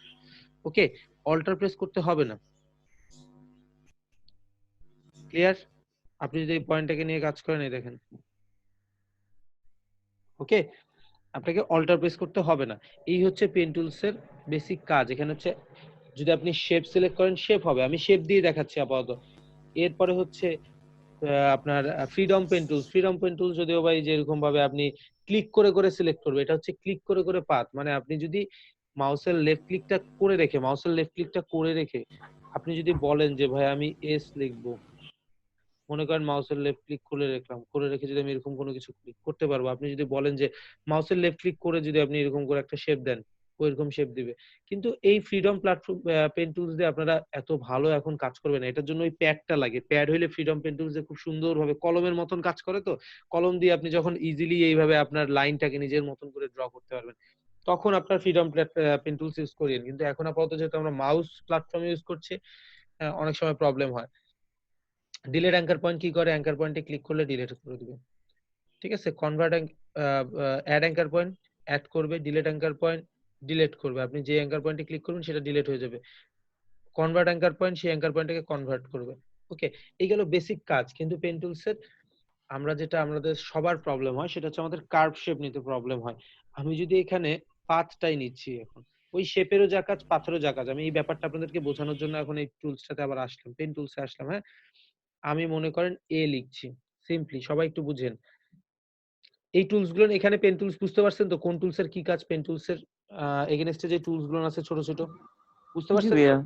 ওকে, অল্টার প্রেস করতে হবে না। ক্লিয়ার? আপনি যদি এই পয়েন্টটাকে নিয়ে কাজ করেন, এই দেখেন। ওকে, আপনাকে অল্টার প্রেস করতে হবে না। এই হচ্ছে পেন টুলসের বেসিক কাজ। এখানে হচ্ছে যদি আপনি শেপ সিলেক্ট করেন, শেপ হবে। আমি শেপ দিয়ে দেখাচ্ছি আপাতত। এরপরে হচ্ছে আপনার freedom pen tools. Freedom pen tools যদিও ভাই যেরকম ভাবে আপনি ক্লিক করে করে সিলেক্ট করবে, এটা হচ্ছে ক্লিক করে করে পাথ। মানে আপনি যদি মাউসের লেফট ক্লিকটা করে রেখে, মাউসের লেফট ক্লিকটা করে রেখে আপনি যদি বলেন যে ভাই আমি এস লিখবো, মনে করেন মাউসের লেফট ক্লিক করে রাখলাম, করে রেখে যদি আমি এরকম কোনো কিছু ক্লিক করতে পারবো। আপনি যদি বলেন যে মাউসের লেফট ক্লিক করে যদি আপনি এরকম করে একটা শেপ দেন, ওইরকম শেপ দিবে। কিন্তু এই ফ্রিডম প্ল্যাটফর্ম পেন টুলস দিয়ে আপনারা এত ভালো এখন কাজ করবে না, এটার জন্য ওই প্যাডটা লাগে। প্যাড হইলে ফ্রিডম পেন টুলস দিয়ে খুব সুন্দরভাবে কলমের মতন কাজ করে। তো কলম দিয়ে আপনি যখন ইজিলি এইভাবে আপনার লাইনটাকে নিজের মতন করে ড্র করতে পারবেন, তখন আপনার ফ্রিডম পেন টুলস ইউজ করেন। কিন্তু এখন আপাতত যেহেতু আমরা মাউস প্ল্যাটফর্ম ইউজ করছি, অনেক সময় প্রবলেম হয়। ডিলিট অ্যাঙ্কার পয়েন্ট কি করে, অ্যাঙ্কার পয়েন্টে ক্লিক করলে ডিলিট করে দিবে। ঠিক আছে, convert add anchor point add করবে, ডিলিট অ্যাঙ্কার পয়েন্ট ডিলিট করবে। আপনি যে অ্যাঙ্কার পয়েন্টে ক্লিক করবেন সেটা ডিলিট হয়ে যাবে। কনভার্ট অ্যাঙ্কার পয়েন্ট সেই অ্যাঙ্কার পয়েন্টটাকে কনভার্ট করবে। ওকে, এই গেল বেসিক কাজ। কিন্তু পেন টুলসের আমরা যেটা, আমাদের সবার প্রবলেম হয় সেটা হচ্ছে আমাদের কার্ভ শেপ নিতে প্রবলেম হয়। আমি যদি এখানে পাথটাই নিচ্ছি, এখন ওই শেপেরও যা কাজ, পাথেরও যা কাজ। আমি এই ব্যাপারটা আপনাদেরকে বোঝানোর জন্য এখন এই টুলসটাতে আবার আসলাম, পেন টুলসে আসলাম। হ্যাঁ, আমি মনে করেন এ লিখছি, সিম্পলি সবাই একটু বুঝেন এই টুলস গুলো। এখানে পেন টুলস বুঝতে পারছেন তো কোন টুলসের কি কাজ? পেন টুলসের এগেইনস্টে যে টুলস গুলো আছে ছোট ছোট, বুঝতে পারছেন তো?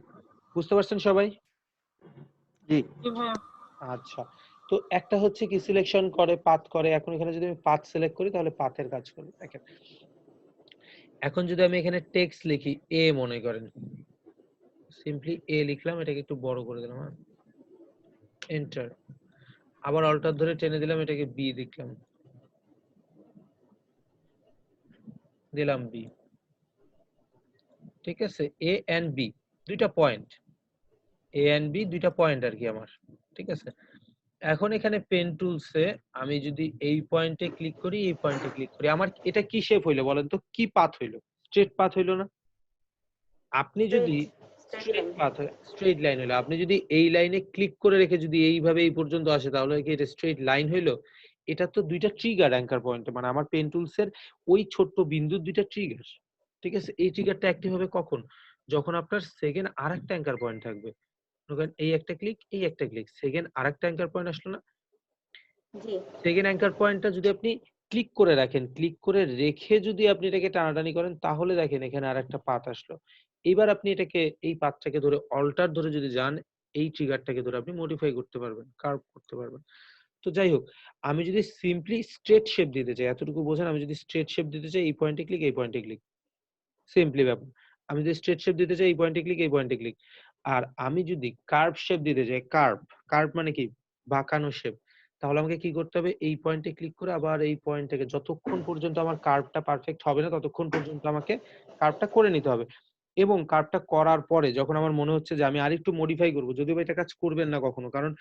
বুঝতে পারছেন সবাই? জি। আচ্ছা, তো একটা হচ্ছে কি সিলেকশন করে, পাথ করে। এখন এখানে যদি আমি পাথ সিলেক্ট করি তাহলে পাথের কাজ করবে। দেখেন এখন যদি আমি এখানে টেক্সট লিখি, এ মনে করেন, সিম্পলি এ লিখলাম, এটাকে একটু বড় করে দিলাম, হ্যাঁ, এন্টার। আবার অল্টার ধরে টেনে দিলাম, এটাকে বি লিখলাম, দিলাম বি। ঠিক আছে, এ এন্ড বি দুইটা পয়েন্ট, এ এন্ড বি দুইটা পয়েন্ট আর কি আমার। ঠিক আছে, এখন এখানে পেন টুলসে আমি যদি এই পয়েন্টে ক্লিক করি, এই পয়েন্টে ক্লিক করি, আমার এটা কি শেপ হইলো বলেন তো? কি পাথ হইলো? স্ট্রেট পাথ হইলো না? আপনি যদি স্ট্রেট পাথ, স্ট্রেট লাইন হইলো। আপনি যদি এই লাইনে ক্লিক করে রেখে যদি এইভাবে এই পর্যন্ত আসে, তাহলে কি এটা স্ট্রেট লাইন হইলো? এটা তো দুইটা ট্রিগার অ্যাঙ্কার পয়েন্টে, মানে আমার পেন টুলসের ওই ছোট্ট বিন্দুর দুইটা ট্রিগার। ঠিক আছে, এই ট্রিগারটা অ্যাক্টিভ হবে কখন? যখন আপনার সেকেন্ড আরেকটা অ্যাঙ্কার পয়েন্ট থাকবে, মনে করেন এই একটা ক্লিক, এই একটা ক্লিক, সেকেন্ড আরেকটা অ্যাঙ্কার পয়েন্ট আসলো না, জি সেকেন্ড অ্যাঙ্কার পয়েন্টটা যদি আপনি ক্লিক করে রাখেন, ক্লিক করে রেখে যদি আপনি এটাকে টানাটানি করেন, তাহলে দেখেন এখানে আরেকটা পাথ আসলো। এবার আপনি এটাকে এই পাথটাকে ধরে অল্টার ধরে যদি যান, এই ট্রিগারটাকে ধরে আপনি মডিফাই করতে পারবেন, কার্ভ করতে পারবেন। তো যাই হোক, আমি যদি সিম্পলি স্ট্রেট শেপ দিতে চাই, এতটুকু বোঝেন, আমি যদি স্ট্রেট শেপ দিতে চাই, এই পয়েন্টে ক্লিক, এই পয়েন্টে ক্লিক, সিম্পলি ব্যাপার। আমি যদি স্ট্রেট শেপ দিতে চাই, এই পয়েন্টে ক্লিক, এই পয়েন্টে ক্লিক। আর আমি যদি কার্ভ শেপ দিতে চাই, কার্ভ, কার্ভ মানে কি, বাঁকানো শেপ, তাহলে আমাকে কি করতে হবে, এই পয়েন্টে ক্লিক করে আবার এই পয়েন্ট থেকে যতক্ষণ পর্যন্ত আমার কার্ভটা পারফেক্ট হবে না, ততক্ষণ পর্যন্ত আমাকে কার্ভটা করে নিতে হবে। এবং কার্ভটা করার পরে যখন আমার মনে হচ্ছে যে আমি আরেকটু মডিফাই করবো, যদিও বা এটা কাজ করবেন না কখনো, কারণ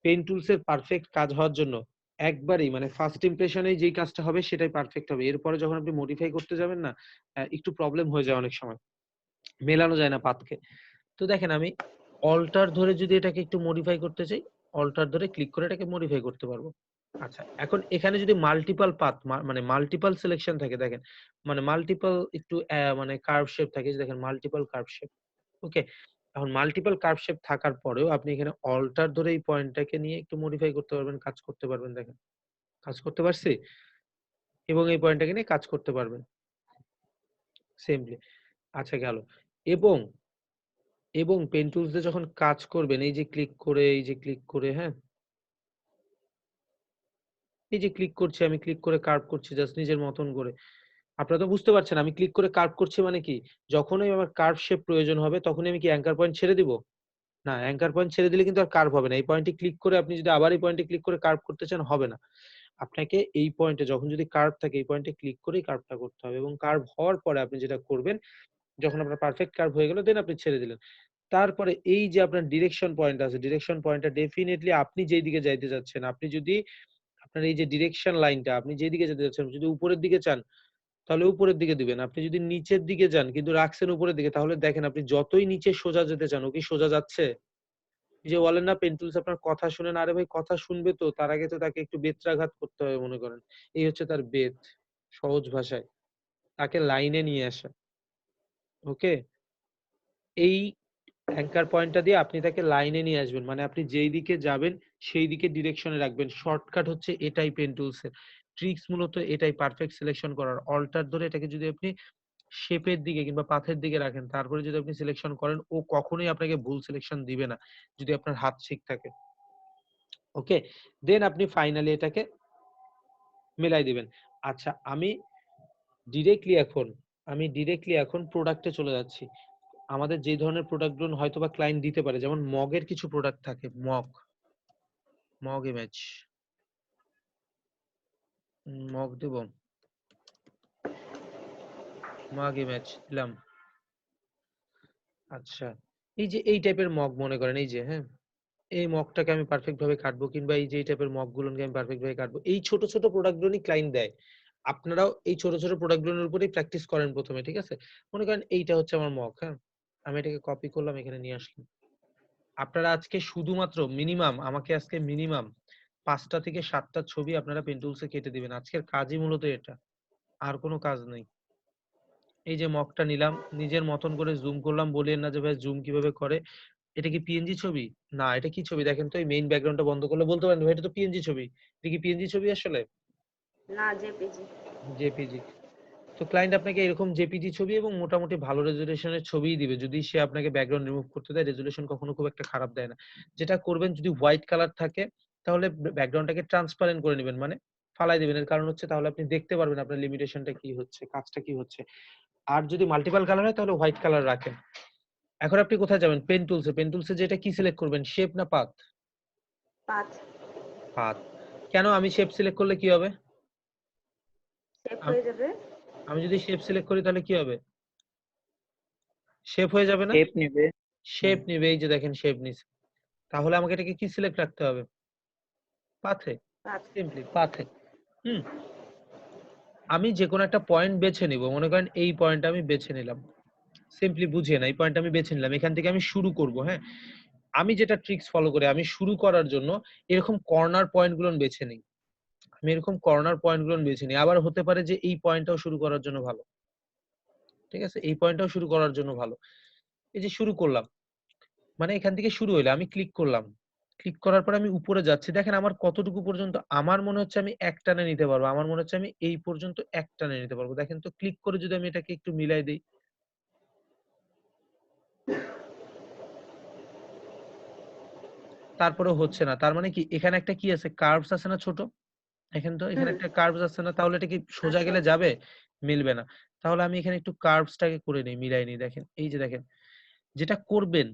পেইন টুলস এর পারফেক্ট কাজ হওয়ার জন্য একবারেই মানে ফার্স্ট ইমপ্রেশনেই যেই কাজটা হবে সেটাই পারফেক্ট হবে। এরপরে যখন আপনি মডিফাই করতে যাবেন না, একটু প্রবলেম হয়ে যায়, অনেক সময় মেলানো যায় না পাতকে। তো দেখেন, আমি অল্টার ধরে যদি এটাকে একটু মডিফাই করতে চাই, অল্টার ধরে ক্লিক করে এটাকে মডিফাই করতে পারবো। আচ্ছা, এখন এখানে যদি মাল্টিপল পাথ মানে মাল্টিপল সিলেকশন থাকে, দেখেন মানে মাল্টিপল একটু মানে কার্ভ শেপ থাকে, যে দেখেন মাল্টিপল কার্ভ শেপ। ওকে, এখন মাল্টিপল কার্ভ শেপ থাকার পরেও আপনি এখানে অল্টার ধরে এই পয়েন্টটাকে নিয়ে একটু মডিফাই করতে পারবেন, কাজ করতে পারবেন। দেখেন কাজ করতে পারছি, এবং এই পয়েন্টটাকে নিয়ে কাজ করতে পারবেন সিম্পলি। আচ্ছা গেল। এবং এবং পেন টুলস দিয়ে যখন কাজ করবেন, এই যে ক্লিক করে, এই যে ক্লিক করে, হ্যাঁ, এই যে ক্লিক করছি, আমি ক্লিক করে কার্ভ করছি জাস্ট নিজের মতন করে। আপনারা তো বুঝতে পারছেন আমি ক্লিক করে কার্ভ করছি মানে কি, যখনই আমার কার্ভ শেপ প্রয়োজন হবে তখনই আমি কি অ্যাঙ্কার পয়েন্ট ছেড়ে দিব? না, অ্যাঙ্কার পয়েন্ট ছেড়ে দিলে কিন্তু আর কার্ভ হবে না। এই পয়েন্টে ক্লিক করে আপনি যদি আবার এই পয়েন্টে ক্লিক করে কার্ভ করতে চান, হবে না। আপনাকে এই পয়েন্টে যখন যদি কার্ভ থাকে, এই পয়েন্টে ক্লিক করেই কার্ভটা করতে হবে, এবং কার্ভ হওয়ার পরে আপনি যেটা করবেন, যখন আপনার পারফেক্ট কার্ভ হয়ে গেল, দেন আপনি ছেড়ে দিলেন। তারপরে এই যে আপনার ডিরেকশন পয়েন্ট আছে, ডিরেকশন পয়েন্টটা ডেফিনেটলি আপনি যেই দিকে যাইতে যাচ্ছেন, আপনি যদি আপনার এই যে ডিরেকশন লাইনটা আপনি যেদিকে যেতে যাচ্ছেন, যদি উপরের দিকে চান তাহলে উপরের দিকে দিবেন। আপনি যদি নিচের দিকে যান কিন্তু রাখছেন উপরের দিকে, তাহলে দেখেন আপনি যতই নিচে সোজা যেতে চান, ও কি সোজা যাচ্ছে? এই যে বলেন না পেন টুলস আপনার কথা শুনে না, আরে ভাই কথা শুনবে তো, তার আগে তো তাকে একটু বেত্রাঘাত করতে হবে মনে করেন। এই হচ্ছে তার বেত, সহজ ভাষায় তাকে লাইনে নিয়ে আসা। ওকে, এই অ্যাঙ্কার পয়েন্টটা দিয়ে আপনি তাকে লাইনে নিয়ে আসবেন, মানে আপনি যেই দিকে যাবেন সেই দিকে ডিরেকশনে রাখবেন। শর্টকাট হচ্ছে এটাই পেন টুলস এর ট্রিক্স, মূলত এটাই পারফেক্ট সিলেকশন করার। অল্টার ধরে এটাকে যদি আপনি শেপের দিকে কিংবা পাথের দিকে রাখেন, তারপরে যদি আপনি সিলেকশন করেন, ও কখনোই আপনাকে ভুল সিলেকশন দিবে না যদি আপনার হাত ঠিক থাকে। ওকে, দেন আপনি ফাইনালি এটাকে মেলাই দিবেন। আচ্ছা, আমি ডিরেক্টলি এখন প্রোডাক্টে চলে যাচ্ছি। আমাদের যে ধরনের প্রোডাক্টগুলো হয়তো বা ক্লায়েন্ট দিতে পারে, যেমন মগের কিছু প্রোডাক্ট থাকে, মগ ইমেজ, মগ দেব, মগ ইমেজ দিলাম। আচ্ছা, এই যে এই টাইপের মগ মনে করেন, এই যে, হ্যাঁ, এই মগটাকে আমি পারফেক্ট ভাবে কাটবো, কিংবা এই যে এই টাইপের মগ গুলোকে আমি পারফেক্ট ভাবে কাটবো। এই ছোট ছোট প্রোডাক্ট গুলো ক্লায়েন্ট দেয়, আপনারাও এই ছোট ছোট প্রোডাক্ট গুলোর উপরেই প্র্যাকটিস করেন প্রথমে, ঠিক আছে? মনে করেন এইটা হচ্ছে আমার মগ, হ্যাঁ, আমি এটাকে কপি করলাম, এখানে নিয়ে আসলাম। আপনারা আজকে শুধুমাত্র মিনিমাম, আমাকে আজকে মিনিমাম 5টা থেকে 7টা ছবি আপনারা পেন টুলসে কেটে দিবেন। আজকের কাজই মূলত এটা, আর কোনো কাজ নেই। এই যে মগটা নিলাম, নিজের মতন করে জুম করলাম, বলেন না যে ভাই জুম কিভাবে করে। এটা কি পিএনজি ছবি? না, এটা কি ছবি দেখেন তো, এই মেইন ব্যাকগ্রাউন্ডটা বন্ধ করলে বলতে পারেন ভাই এটা তো পিএনজি ছবি। এটা কি পিএনজি ছবি আসলে? না, জেপিজি। জেপিজি। তো ক্লায়েন্ট আপনাকে এরকম জেপিজি ছবি এবং মোটামুটি ভালো রেজোলিউশনের ছবিই দিবে, যদি সে আপনাকে ব্যাকগ্রাউন্ড রিমুভ করতে দেয়। রেজোলিউশন কখনো খুব একটা খারাপ দেয় না। যেটা করবেন, যদি হোয়াইট কালার থাকে তাহলে ব্যাকগ্রাউন্ডটাকে ট্রান্সপারেন্ট করে নেবেন, মানে ফালাই দিবেন। এর কারণ হচ্ছে তাহলে আপনি দেখতে পারবেন আপনার লিমিটেশনটা কি হচ্ছে, কাজটা কি হচ্ছে। আর যদি মাল্টিপল কালার হয় তাহলে হোয়াইট কালার রাখেন। এখন আপনি কোথায় যাবেন? পেন টুলসে। পেন টুলসে যেটা কি সিলেক্ট করবেন, শেপ না পাথ? পাঁচ। পাথ। কেন? আমি শেপ সিলেক্ট করলে কি হবে? সেভ আম- হয়ে যাবে। আমি যদি শেপ সিলেক্ট করি তাহলে কি হবে? শেপ হয়ে যাবে না? শেপ নেবে। শেপ নিবে, এই যে দেখেন শেপ নিছে। তাহলে আমাকে এটাকে কি সিলেক্ট রাখতে হবে? পাথে, পাঁচ। সিম্পলি পাথে। হুম, আমি যে কোনো একটা পয়েন্ট বেছে নিব, মনে করেন এই পয়েন্ট আমি বেছে নিলাম, সিম্পলি বুঝিয়ে না, এই পয়েন্ট আমি বেছে নিলাম, এখান থেকে আমি শুরু করব। হ্যাঁ, আমি যেটা ট্রিক্স ফলো করে, আমি শুরু করার জন্য এরকম কর্নার পয়েন্ট গুলো বেছে নিই। আমি এরকম কর্নার পয়েন্ট গুলো বেছে নিই। আবার হতে পারে যে এই পয়েন্টটাও শুরু করার জন্য ভালো, ঠিক আছে, এই পয়েন্টটাও শুরু করার জন্য ভালো। এই যে শুরু করলাম, মানে এখান থেকে শুরু হইলো, আমি ক্লিক করলাম, ক্লিক করার পর আমি উপরে যাচ্ছি, দেখেন আমার কতটুকু পর্যন্ত, আমার মনে হচ্ছে আমি এক টানে নিতে পারবো, আমার মনে হচ্ছে আমি এই পর্যন্ত এক টানে নিতে পারবো। দেখেন তো ক্লিক করে যদি আমি এটাকে একটু মিলাই দিই, তারপরে হচ্ছে না, তার মানে কি এখানে একটা কি আছে, কার্ভস আছে না ছোট, দেখেন তো এখানে একটা কার্ভস আছে না, তাহলে এটা কি সোজা গেলে যাবে? মিলবে না। তাহলে আমি এখানে একটু কার্ভসটাকে করে নিই, মিলাই নিই। দেখেন এই যে দেখেন, যেটা করবেন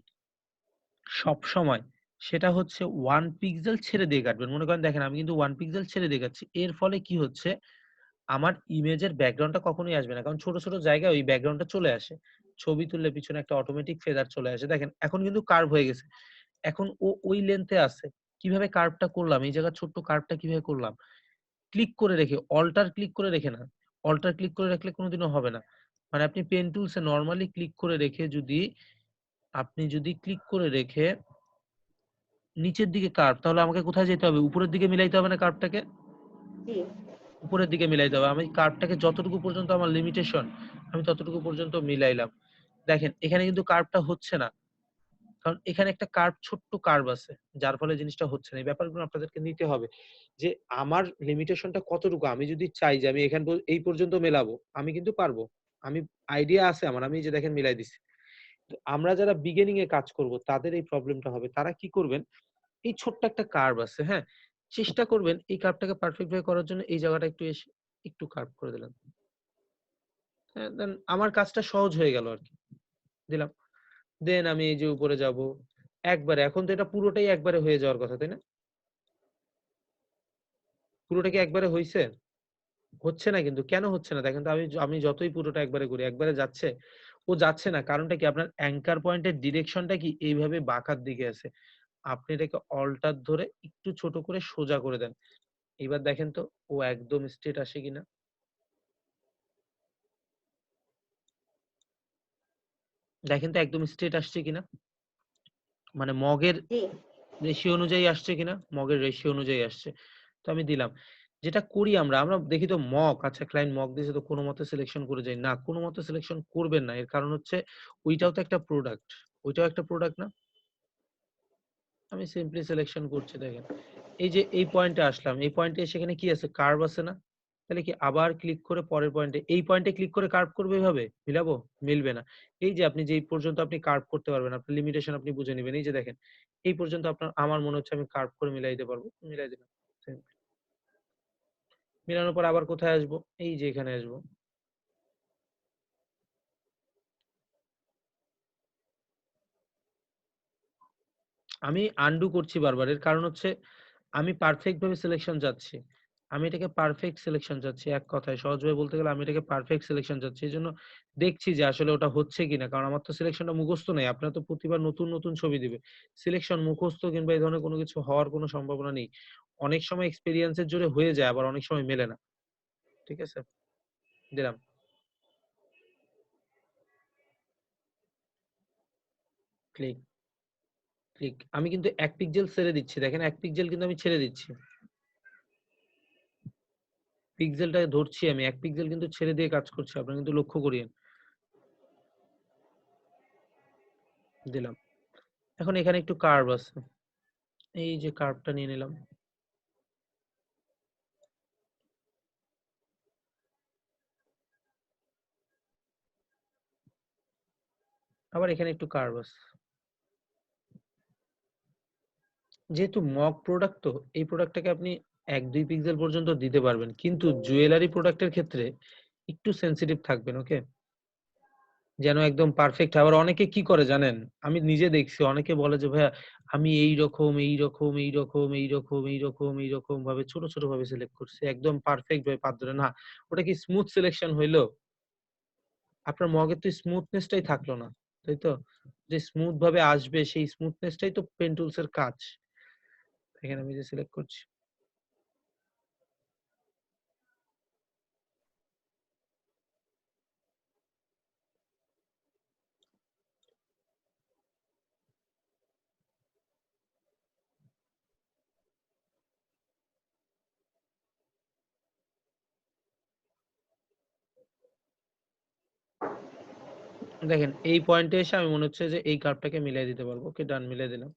সব সময় সেটা হচ্ছে 1 পিক্সেল ছেড়ে দিয়ে কাটবেন। মনে করেন দেখেন আমি কিন্তু 1 পিক্সেল ছেড়ে দিয়ে কাটছি। এর ফলে কি হচ্ছে, আমার ইমেজের ব্যাকগ্রাউন্ডটা কখনোই আসবে না। কারণ ছোট, ছোট জায়গায় ওই ব্যাকগ্রাউন্ডটা চলে আসে। ছবি তুললে পিছনে একটা অটোমেটিক ফেদার চলে আসে। দেখেন এখন কিন্তু কার্ভ হয়ে গেছে। এখন ও ওই লেন্থে আছে। কিভাবে কার্ভটা করলাম? এই জায়গায় ছোট্ট কার্ভটা কিভাবে করলাম? ক্লিক করে রেখে, অল্টার ক্লিক করে রেখে না। অল্টার ক্লিক করে রাখলে কোনদিনও হবে না। মানে আপনি পেন টুলসে নরমালি ক্লিক করে রেখে যদি, আপনি যদি ক্লিক করে রেখে নিচের দিকে কার্ভ, তাহলে আমাকে কোথায় যেতে হবে? উপরের দিকে মিলাইতে হবে না কার্ভটাকে? উপরের দিকে মিলাইতে হবে। আমি কার্ভটাকে যতটুকু পর্যন্ত আমার লিমিটেশন, আমি ততটুকু পর্যন্ত মিলাইলাম। দেখেন এখানে কিন্তু কার্ভটা হচ্ছে না। কারণ এখানে একটা কার্ভ, ছোট্ট কার্ভ আছে। যার ফলে জিনিসটা হচ্ছে না। এই ব্যাপারগুলো আপনাদেরকে নিতে হবে। যে আমার লিমিটেশনটা কতটুকু? আমি যদি চাই যে আমি এই পর্যন্ত মেলাবো, আমি কিন্তু পারবো। আমি আইডিয়া আছে আমার। আমি এই যে দেখেন মিলাই দিছি। তো আমরা যারা বিগিনিং এ কাজ করব তাদের এই প্রবলেমটা হবে। তারা কি করবেন? এই ছোট্ট একটা কার্ভ আছে, হ্যাঁ? চেষ্টা করবেন এই কার্ভটাকে পারফেক্ট ভাবে করার জন্য এই জায়গাটা একটু এসে একটু কার্ভ করে দিলাম। হ্যাঁ, দেন আমার কাজটা সহজ হয়ে গেল আরকি। দিলাম। দেন আমি এই যে উপরে যাব। একবারে এখন তো এটা পুরোটাই একবারে হয়ে যাওয়ার কথা, তাই না? পুরোটা কি একবারে হইছে? হচ্ছে না কিন্তু। কেন হচ্ছে না? দেখেন তো আমি যতই পুরোটা একবারে করি, একবারে যাচ্ছে? ও যাচ্ছে না। কারণটা কি? আপনার অ্যাঙ্কার পয়েন্টের ডিরেকশনটা কি এইভাবে বাঁকার দিকে আছে। আপনি এটাকে অল্টার ধরে একটু ছোট করে সোজা করে দেন। এবার দেখেন তো ও একদম স্ট্রেট আসে কিনা? দেখেন তো একদম স্ট্রেট আসছে কিনা? মানে মগের রেশিও অনুযায়ী আসছে কিনা? মগের রেশিও অনুযায়ী আসছে। তো আমি দিলাম। যেটা করি আমরা দেখি তো মগ, আচ্ছা ক্লায়েন্ট মগ দিয়েছে তো কোনমতে সিলেকশন করে যাই। না, কোনমতে সিলেকশন করবেন না। এর কারণ হচ্ছে ওইটাও তো একটা প্রোডাক্ট। ওইটাও একটা প্রোডাক্ট না? আমি সিম্পলি সিলেকশন করছি দেখেন। এই যে এই পয়েন্টে আসলাম। এই পয়েন্টে এসে এখানে কি আছে? কার্ভ আছে না? তাহলে কি আবার ক্লিক করে পরের পয়েন্টে, এই পয়েন্টে ক্লিক করে কার্ভ করবো এভাবে? মিলাবো? মিলবে না। এই যে আপনি যে এই পর্যন্ত আপনি কার্ভ করতে পারবেন। আপনার লিমিটেশন আপনি বুঝে নিবেন। এই যে দেখেন, এই পর্যন্ত আমার মনে হচ্ছে আমি কার্ভ করে মিলাই দিতে পারবো। মিলাই দিলাম। মিলানোর পর আবার কোথায় আসবো? এই যে এখানে আসবো। আমি আনডু করছি বারবার। এর কারণ হচ্ছে আমি পারফেক্ট ভাবে সিলেকশন চাচ্ছি। আমি এটাকে পারফেক্ট সিলেকশন চাচ্ছি। এক কথায় সহজভাবে বলতে গেলে আমি এটাকে পারফেক্ট সিলেকশন চাচ্ছি। এজন্য দেখছি যে আসলে ওটা হচ্ছে কিনা। কারণ আমার তো সিলেকশনটা মুখস্থ নেই। আপনার তো প্রতিবার নতুন, নতুন ছবি দিবে। সিলেকশন মুখস্থ কিংবা এই ধরনের কোনো কিছু হওয়ার কোনো সম্ভাবনা নেই। অনেক সময় এক্সপেরিয়েন্স এর জোরে হয়ে যায়, আবার অনেক সময় মেলে না। ঠিক আছে? দিলাম। Click, click. আমি কিন্তু ১ পিক্সেল ছেড়ে দিচ্ছি। দেখেন ১ পিক্সেল কিন্তু আমি ছেড়ে দিচ্ছি। পিক্সেলটাকে ধরছি আমি। ১ পিক্সেল কিন্তু ছেড়ে দিয়ে কাজ করছি। আপনারা কিন্তু লক্ষ্য করিয়েন। দিলাম। এখন এখানে একটু কার্ভ আছে। এই যে কার্ভটা নিয়ে নিলাম। আবার এখানে একটু কার্ভ আছে। যেহেতু মক প্রোডাক্ট তো এই প্রোডাক্টটাকে আপনি ১-২ পিক্সেল পর্যন্ত দিতে পারবেন। কিন্তু জুয়েলারি প্রোডাক্টের ক্ষেত্রে একটু সেনসিটিভ থাকবেন, ওকে? যেন একদম পারফেক্ট। আবার অনেকে কি করে জানেন? আমি নিজে দেখছি অনেকে বলে যে ভাইয়া আমি এইরকম, এইরকম, এইরকম, এইরকম, এইরকম, এইরকম ভাবে ছোট, ছোট ভাবে সিলেক্ট করছি। একদম পারফেক্ট ভাবে পাত ধরে না। ওটা কি স্মুথ সিলেকশন হইলো? আপনার মগের তো স্মুথনেসটাই থাকলো না। তাই তো? যে স্মুথ ভাবে আসবে সেই স্মুথনেসটাই তো পেন টুলস এর কাজ। এখানে আমি যে সিলেক্ট করছি। দেখেন এই পয়েন্টে এসে আমি মনে হচ্ছে যে এই কার্ভটাকে মিলিয়ে দিতে পারবো। ওকে, ডান, মিলিয়ে দিলাম।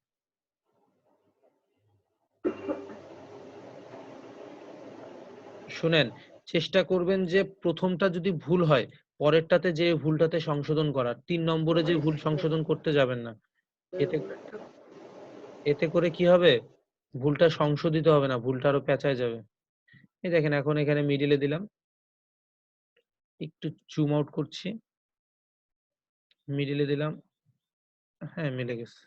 শুনেন, চেষ্টা করবেন যে প্রথমটা যদি ভুল হয় পরেরটাতে যে ভুলটাতে সংশোধন করার, 3 নম্বরে যে ভুল সংশোধন করতে যাবেন না। এতে এতে করে কি হবে, ভুলটা সংশোধিত হবে না, ভুলটা আরো পেঁচায় যাবে। এই দেখেন এখন এখানে মিডিলে দিলাম, একটু জুম আউট করছি, মিডিলে দিলাম, হ্যাঁ মিলে গেছে।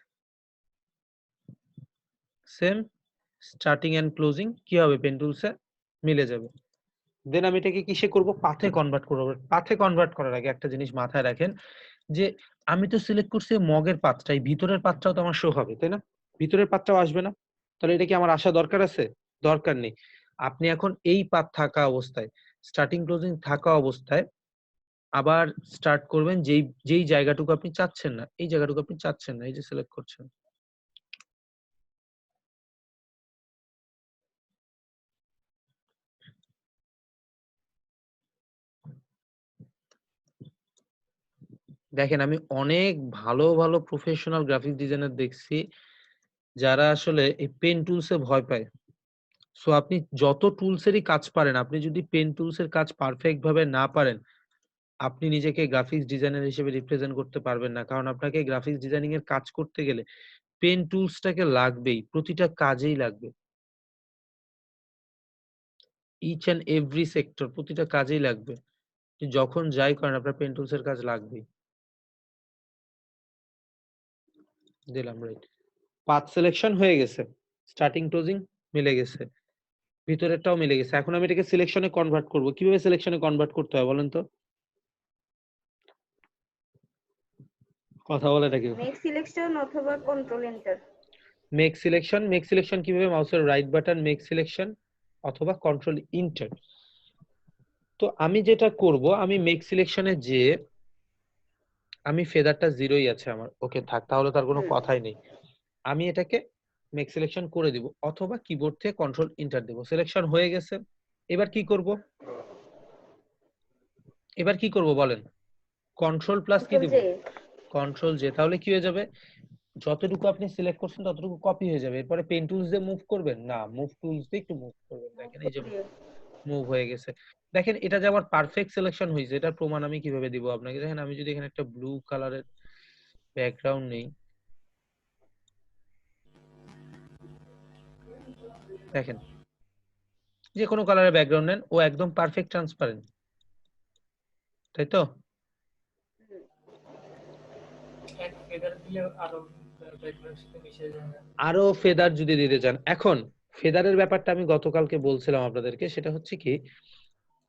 সেম স্টার্টিং এন্ড ক্লোজিং কি হবে, পেন টুলসে মিলে যাবে। দেন আমি এটাকে কিসে করব, পাথে কনভার্ট করব। পাথে কনভার্ট করার আগে একটা জিনিস মাথায় রাখেন যে আমি তো সিলেক্ট করছি মগের পাথটাই, ভিতরের পাথটাও তো আমার শো হবে, তাই না? ভিতরের পাথটাও আসবে না? তাহলে এটা কি আমার আসা দরকার আছে? দরকার নেই। আপনি এখন এই পাথ থাকা অবস্থায়, স্টার্টিং ক্লোজিং থাকা অবস্থায় আবার স্টার্ট করবেন যেই যেই জায়গাটুকু আপনি চাচ্ছেন না, এই জায়গাটুকু আপনি চাচ্ছেন না, এই যে সিলেক্ট করছেন। দেখেন আমি অনেক ভালো ভালো প্রফেশনাল গ্রাফিক ডিজাইনার দেখছি যারা আসলে এই পেন টুলসে ভয় পায়। সো আপনি যত টুলসেরই কাজ পারেন, আপনি যদি পেন টুলসের কাজ পারফেক্ট ভাবে না পারেন, আপনি নিজেকে গ্রাফিক্স ডিজাইনার হিসেবে রিপ্রেজেন্ট করতে পারবেন না। কারণ আপনাকে গ্রাফিক্স ডিজাইনিং এর কাজ করতে গেলে পেন টুলসটাকে লাগবেই, প্রতিটা কাজেই লাগবে। ইচ এন্ড এভরি সেক্টর, প্রতিটা কাজেই লাগবে। যখন যাই করেন আপনার পেন টুলসের কাজ লাগবেই। দিলাম রাইট, পাথ সিলেকশন হয়ে গেছে, স্টার্টিং ক্লোজিং মিলে গেছে, ভিতরেরটাও মিলে গেছে। এখন আমি এটাকে সিলেকশনে কনভার্ট করব। কিভাবে সিলেকশনে কনভার্ট করতে হয় বলেন তো? কথা বলে নাকি? মেক সিলেকশন অথবা কন্ট্রোল এন্টার। মেক সিলেকশন কিভাবে, মাউসের রাইট বাটন মেক সিলেকশন অথবা কন্ট্রোল ইন্টার। তো আমি যেটা করব, আমি মেক সিলেকশনে যে আমি ফেদারটা জিরোই আছে আমার, ওকে থাক, তাহলে তার কোনো কথাই নেই। আমি এটাকে মেক সিলেকশন করে দিব অথবা কিবোর্ড থেকে কন্ট্রোল ইন্টার দেব। সিলেকশন হয়ে গেছে, এবার কি করব? এবার কি করব বলেন? কন্ট্রোল প্লাস কি দিব? Control J. তাহলে কি হয়ে যাবে, যতটুকু আপনি সিলেক্ট করছেন ততটুকু কপি হয়ে যাবে। এরপরে পেন টুলস দিয়ে মুভ করবেন না, মুভ টুলস দিয়ে একটু মুভ করবেন। দেখেন এই যে মুভ হয়ে গেছে। দেখেন এটা যে আমার পারফেক্ট সিলেকশন হয়েছে, এটার প্রমাণ আমি কিভাবে দিব আপনাকে? দেখেন আমি যদি এখানে একটা ব্লু কালারের ব্যাকগ্রাউন্ড নেই, দেখেন যে কোনো কালারের ব্যাকগ্রাউন্ড নেন, ও একদম পারফেক্ট ট্রান্সপারেন্ট, তাই তো? এক ফেদার দিলে আরো ব্যাকগ্রাউন্ডের সাথে মিশে যায় না। আরো ফেদার যদি দিতে চান, এখন ফেদারের ব্যাপারটা আমি গতকালকে বলছিলাম আপনাদেরকে, সেটা হচ্ছে কি,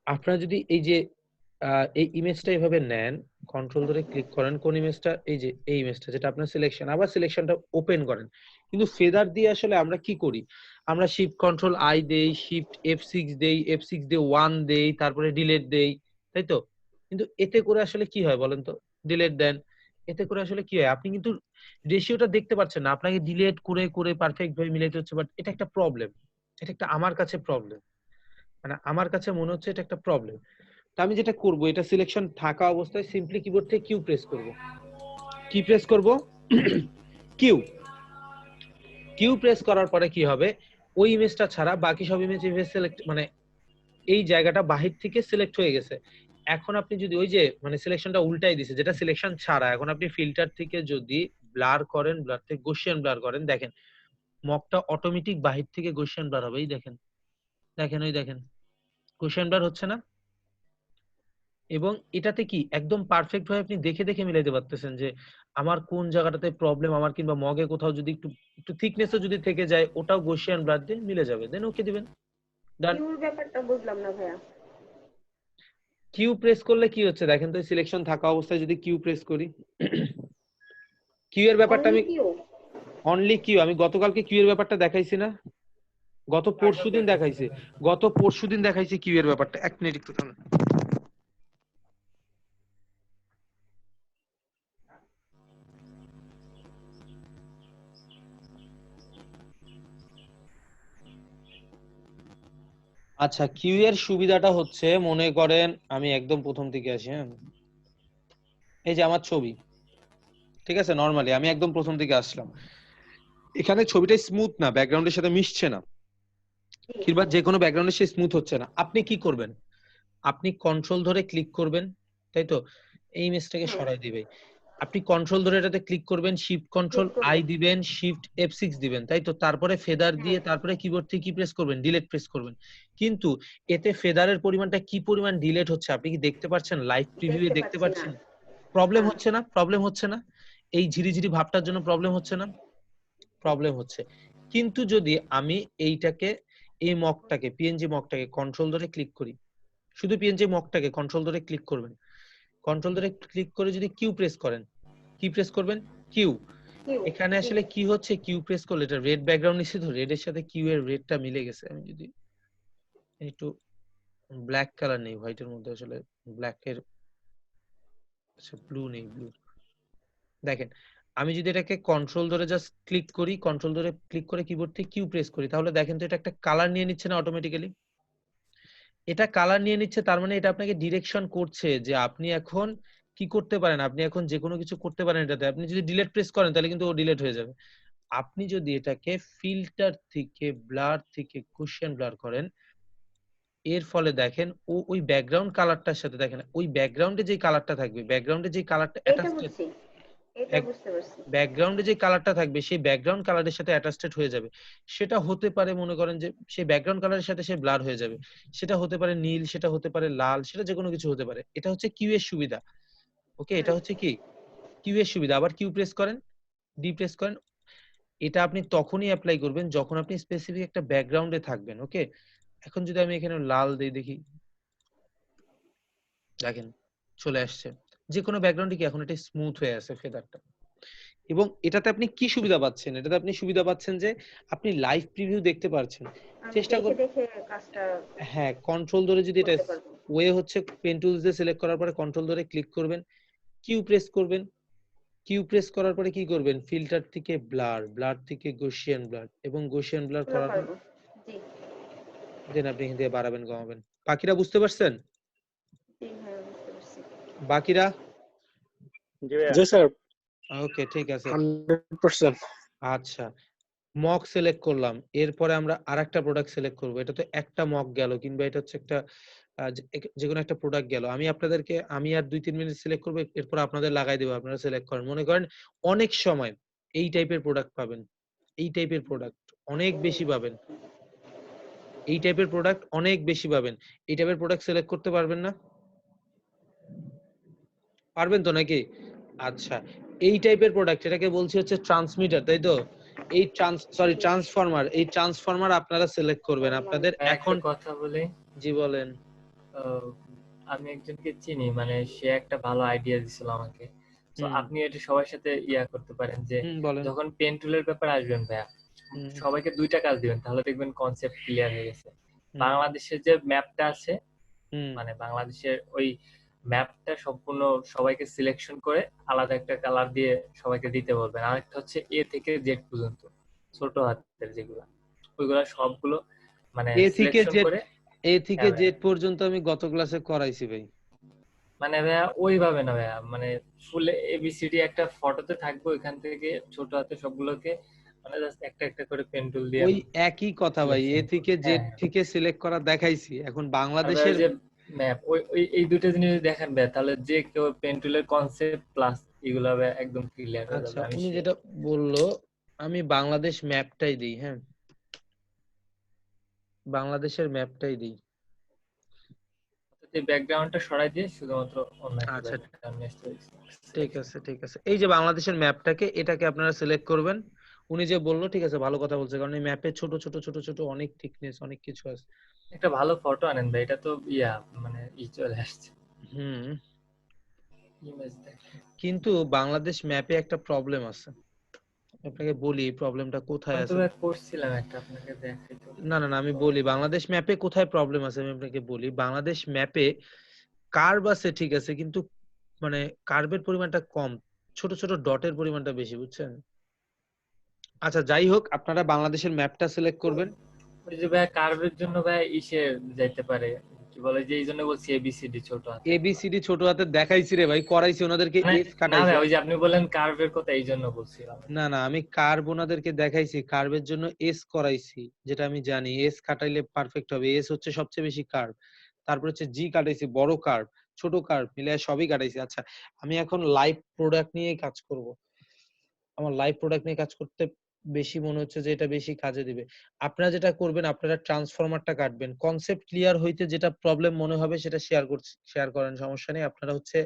আপনারা যদি এই যে এই ইমেজটা এইভাবে নেন, কন্ট্রোল ধরে ক্লিক করেন কোন ইমেজটা, এই যে এই ইমেজটা যেটা আপনার সিলেকশন, আবার সিলেকশনটা ওপেন করেন। কিন্তু ফেদার দিয়ে আসলে আমরা কি করি, আমরা শিফট কন্ট্রোল আই দেই, শিফট F6 দেই, F6 দিয়ে 1 দেই, তারপরে ডিলিট দেই, তাই তো? কিন্তু এতে করে আসলে কি হয় বলেন তো? ডিলিট দেন, এতে করে আসলে কি হয়, আপনি কিন্তু রেশিওটা দেখতে পাচ্ছেন না, আপনাকে ডিলিট করে করে পারফেক্ট ভাবে মিলাইতে হচ্ছে। বাট এটা একটা প্রবলেম, এটা একটা আমার কাছে প্রবলেম, মানে আমার কাছে মনে হচ্ছে এটা একটা প্রবলেম। তো আমি যেটা করব, এটা সিলেকশন থাকা অবস্থায় সিম্পলি কিবোর্ড থেকে কিউ প্রেস করব। কি প্রেস করব? কিউ। কিউ প্রেস করার পরে কি হবে, ওই ইমেজটা ছাড়া বাকি সব ইমেজ ইমেজ সিলেক্ট, মানে এই জায়গাটা বাহির থেকে সিলেক্ট হয়ে গেছে। এখন আপনি যদি ওই যে মানে সিলেকশনটা উল্টাই দিছে, যেটা সিলেকশন ছাড়া, এখন আপনি ফিল্টার থেকে যদি ব্লার করেন, ব্লার থেকে গসিয়ান ব্লার করেন, দেখেন মকটা অটোমেটিক বাহির থেকে গসিয়ান ব্লার হবে। এই দেখেন, দেখেন ওই দেখেন গসিয়ান ব্লার হচ্ছে না? এবং এটাতে কি একদম পারফেক্ট ভাবে আপনি দেখে দেখে মিলাইতে পারতেছেন যে আমার কোন জায়গাটাতে প্রবলেম, আমার কিংবা মগে কোথাও যদি একটু একটু থিকনেসও যদি থেকে যায়, ওটাও গসিয়ান ব্লার দিয়ে মিলে যাবে। দেন ওকে দিবেন, ডান। কিউর ব্যাপারটা বুঝলাম না ভাইয়া। কিউ প্রেস করলে কি হচ্ছে দেখেন তো, সিলেকশন থাকা অবস্থায় যদি কিউ প্রেস করি, কিউ এর ব্যাপারটা আমি অনলি কিউ, আমি গতকালকে কিউ এর ব্যাপারটা দেখাইছি না? গত পরশুদিন দেখাইছি, গত পরশুদিন দেখাইছি কিউ এর ব্যাপারটা। এক মিনিট একটু থামেন। আচ্ছা, কিউ এর সুবিধাটা হচ্ছে, মনে করেন আমি একদম প্রথম থেকে আসি, হ্যাঁ, এই যে আমার ছবি, ঠিক আছে, নরমালি আমি একদম প্রথম দিকে আসলাম, এখানে ছবিটা স্মুথ না, ব্যাকগ্রাউন্ডের সাথে মিশছে না, কিংবা যে কোনো ব্যাকগ্রাউন্ডে সে স্মুথ হচ্ছে না। আপনি কি করবেন? আপনি কন্ট্রোল ধরে ক্লিক করবেন, তাই তো, এই ইমেজটাকে সরাই দিবে। আপনি কন্ট্রোল ধরে এটাতে ক্লিক করবেন, শিফট কন্ট্রোল আই দিবেন, শিফট F6 দিবেন, তাই তো, তারপরে ফেদার দিয়ে তারপরে কিবোর্ড থেকে কি প্রেস করবেন? ডিলিট প্রেস করবেন। কিন্তু এতে ফেদারের পরিমাণটা কি পরিমাণ ডিলিট হচ্ছে আপনি কি দেখতে পাচ্ছেন? লাইভ প্রিভিউয়ে দেখতে পাচ্ছেন? প্রবলেম হচ্ছে না? প্রবলেম হচ্ছে না? এই ঝিরিঝিরি ভাবটার জন্য প্রবলেম হচ্ছে না? প্রবলেম হচ্ছে। কিন্তু যদি আমি এইটাকে, এই মকটাকে, পিএনজি মকটাকে কন্ট্রোল ধরে ক্লিক করি, শুধু পিএনজি মকটাকে কন্ট্রোল ধরে ক্লিক করবেন, কন্ট্রোল ধরে ক্লিক করে যদি কিউ প্রেস করেন, কি প্রেস করবেন? কিউ। এখানে আসলে কি হচ্ছে, কিউ প্রেস করলে এটা রেড ব্যাকগ্রাউন্ড নিচ্ছে, তো রেড এর সাথে কিউ এর রেডটা মিলে গেছে। আমি যদি একটু ব্ল্যাক কালার নেই, হোয়াইটের মধ্যে আসলে ব্ল্যাক এর, আচ্ছা ব্লু নেই, ব্লু দেখেন, আমি যদি এটাকে কন্ট্রোল ধরে জাস্ট ক্লিক করি, কন্ট্রোল ধরে ক্লিক করে কিবোর্ড থেকে কিউ প্রেস করি, তাহলে দেখেন তো এটা একটা কালার নিয়ে নিচ্ছে না অটোমেটিক্যালি? এটা কালার নিয়ে নিচ্ছে, তার মানে এটা আপনাকে ডিরেকশন করছে যে আপনি এখন কি করতে পারেন, আপনি এখন যে কোনো কিছু করতে পারেন এটাতে। আপনি যদি ডিলিট প্রেস করেন তাহলে কিন্তু ও ডিলিট হয়ে যাবে। আপনি যদি এটাকে ফিল্টার থেকে ব্লার থেকে কুশন ব্লার করেন, এর ফলে দেখেন ও ওই ব্যাকগ্রাউন্ড কালারটার সাথে, দেখেন ওই ব্যাকগ্রাউন্ডে যে কালারটা থাকবে, ব্যাকগ্রাউন্ডে যে কালারটা অ্যাটাচড, ব্যাকগ্রাউন্ডে যে কালারটা থাকবে সেই ব্যাকগ্রাউন্ড কালারের সাথে অ্যাটাচড হয়ে যাবে। সেটা হতে পারে, মনে করেন যে সেই ব্যাকগ্রাউন্ড কালারের সাথে সে ব্লার হয়ে যাবে, সেটা হতে পারে নীল, সেটা হতে পারে লাল, সেটা যে কোনো কিছু হতে পারে। এটা হচ্ছে কিউ এর সুবিধা। ওকে, এটা হচ্ছে কি কিউ এর সুবিধা। আবার কিউ প্রেস করেন, ডি প্রেস করেন, এটা আপনি তখনই অ্যাপ্লাই করবেন যখন আপনি স্পেসিফিক একটা ব্যাকগ্রাউন্ডে থাকবেন। ওকে, এখন যদি আমি এখানে লাল দেই, দেখি দেখেন চলে আসছে। যে কোনো ব্যাকগ্রাউন্ডে কি এখন এটা স্মুথ হয়ে আছে ফেদারটা। এবং এটাতে আপনি কি সুবিধা পাচ্ছেন? এটাতে আপনি সুবিধা পাচ্ছেন যে আপনি লাইভ প্রিভিউ দেখতে পারছেন। চেষ্টা করুন, হ্যাঁ, কন্ট্রোল ধরে যদি এটা ওয়ে হচ্ছে পেন টুলস দিয়ে সিলেক্ট করার পরে কন্ট্রোল ধরে ক্লিক করবেন, কিউ প্রেস করবেন, কিউ প্রেস করার পরে কি করবেন? ফিল্টার থেকে ব্লার, ব্লার থেকে গসিয়ান ব্লার, এবং গসিয়ান ব্লার করার পর দেন আপনি এখান থেকে বাড়াবেন কমাবেন। বাকিরা বুঝতে পারছেন? বাকিরা? জি স্যার। ওকে, ঠিক আছে। 100%। আচ্ছা, মক সিলেক্ট করলাম, এরপরে আমরা আরেকটা প্রোডাক্ট সিলেক্ট করব। এটা তো একটা মক গেল, কিংবা এটা হচ্ছে একটা যে কোনো একটা প্রোডাক্ট গেল। আমি আপনাদেরকে, আমি আর 2-3 মিনিট সিলেক্ট করব, এরপর আপনাদের লাগাই দেব, আপনারা সিলেক্ট করেন। মনে করেন অনেক সময় এই টাইপের প্রোডাক্ট পাবেন, এই টাইপের প্রোডাক্ট অনেক বেশি পাবেন, এই টাইপের প্রোডাক্ট অনেক বেশি পাবেন। এই টাইপের প্রোডাক্ট সিলেক্ট করতে পারবেন না? পারবেন তো নাকি? আচ্ছা, এই টাইপের প্রোডাক্ট, এটাকে বলছি হচ্ছে ট্রান্সমিটার, তাই তো? এই ট্রান্সফরমার, এই ট্রান্সফরমার আপনারা সিলেক্ট করবেন আপনাদের এখন। একটা কথা বলি, জি বলেন। আমি একজনকে চিনি, মানে সে একটা ভালো আইডিয়া দিছিল আমাকে। তো হুম। আপনি এটা সবার সাথে করতে পারেন যে বলেন। যখন পেন টুলের ব্যাপারে আসবেন ভাইয়া, সবাইকে 2টা কাজ দিবেন, তাহলে দেখবেন কনসেপ্ট ক্লিয়ার হয়ে গেছে। বাংলাদেশের যে ম্যাপটা আছে, মানে বাংলাদেশের ওই ম্যাপটা সম্পূর্ণ সবাইকে সিলেকশন করে আলাদা একটা কালার দিয়ে সবাইকে দিতে বলবেন। আরেকটা হচ্ছে এ থেকে জেড পর্যন্ত ছোট হাতের যেগুলো, ওইগুলা সবগুলো মানে সিলেকশন করে। এ থেকে জেড পর্যন্ত আমি গত ক্লাসে করাইছি ভাই। মানে ভাইয়া ওইভাবে না ভাইয়া, মানে ফুল এবিসিডি একটা ফটোতে থাকবে, ওইখান থেকে ছোট হাতে সবগুলোকে মানে জাস্ট একটা একটা করে পেন টুল দিয়ে। ওই একই কথা ভাই, এ থেকে জেড থেকে সিলেক্ট করা দেখাইছি। এখন বাংলাদেশের যে ম্যাপ, ওই এই দুটো জিনিস দেখেন ভাই, তাহলে যে কেউ পেন টুলের কনসেপ্ট প্লাস এগুলো একদম ক্লিয়ার হয়ে যাবে। উনি যেটা বললো, আমি বাংলাদেশ ম্যাপটাই দিই। হ্যাঁ, বাংলাদেশের ম্যাপটাই দিই। এই ব্যাকগ্রাউন্ডটা সরাই দিয়ে শুধুমাত্র অন্য একটা আচ্ছা, ব্যাকগ্রাউন্ড নিয়ে আসতে হইছে। ঠিক আছে, ঠিক আছে। এই যে বাংলাদেশের ম্যাপটাকে, এটাকে আপনারা সিলেক্ট করবেন। উনি যে বললো, ঠিক আছে, ভালো কথা বলছে, কারণ এই ম্যাপে ছোট ছোট ছোট ছোট অনেক থিকনেস, অনেক কিছু আছে। একটা ভালো ফটো আনেন ভাই, এটা তো মানে চলে আসছে। ইমেজ দেখেন। কিন্তু বাংলাদেশ ম্যাপে একটা প্রবলেম আছে, আপনাকে বলি এই প্রবলেমটা কোথায় আছে। আমি করছিলাম একটা আপনাকে দেখাইতে। না না না, আমি বলি বাংলাদেশ ম্যাপে কোথায় প্রবলেম আছে, আমি আপনাকে বলি। বাংলাদেশ ম্যাপে কার্ভ আছে ঠিক আছে, কিন্তু মানে কার্ভের পরিমাণটা কম, ছোট ছোট ডটের পরিমাণটা বেশি, বুঝছেন? আচ্ছা, যাই হোক, আপনারা বাংলাদেশের ম্যাপটা সিলেক্ট করবেন। ওই যে ভাই কার্ভের জন্য ভাই ইসে যাইতে পারে, কি বলে যে এই জন্য বলছি এবিসিডি ছোট হাতে এবিসিডি ছোট হাতে দেখাইছি রে ভাই, করাইছি ওনাদেরকে, মানে এস না কাটাইছি। ভাই ওই যে আপনি বললেন কার্ভের কথা এই জন্য বলছিলাম না না, আমি কার্ভ ওনাদেরকে দেখাইছি, কার্ভের জন্য এস করাইছি, যেটা আমি জানি এস কাটাইলে পারফেক্ট হবে। এস হচ্ছে সবচেয়ে বেশি কার্ভ, তারপর হচ্ছে জি কাটাইছি, বড় কার্ভ ছোট কার্ভ মিলাই সবই কাটাইছি। আচ্ছা, আমি এখন লাইভ প্রোডাক্ট নিয়ে কাজ করব। আমার লাইভ প্রোডাক্ট নিয়ে কাজ করতে বেশি মনে হচ্ছে যে এটা বেশি কাজে দিবে। আপনারা যেটা করবেন, আপনারা ট্রান্সফরমারটা কাটবেন, কনসেপ্ট ক্লিয়ার হইতে যেটা প্রবলেম মনে হবে সেটা শেয়ার করেন, সমস্যা নেই। আপনারা হচ্ছে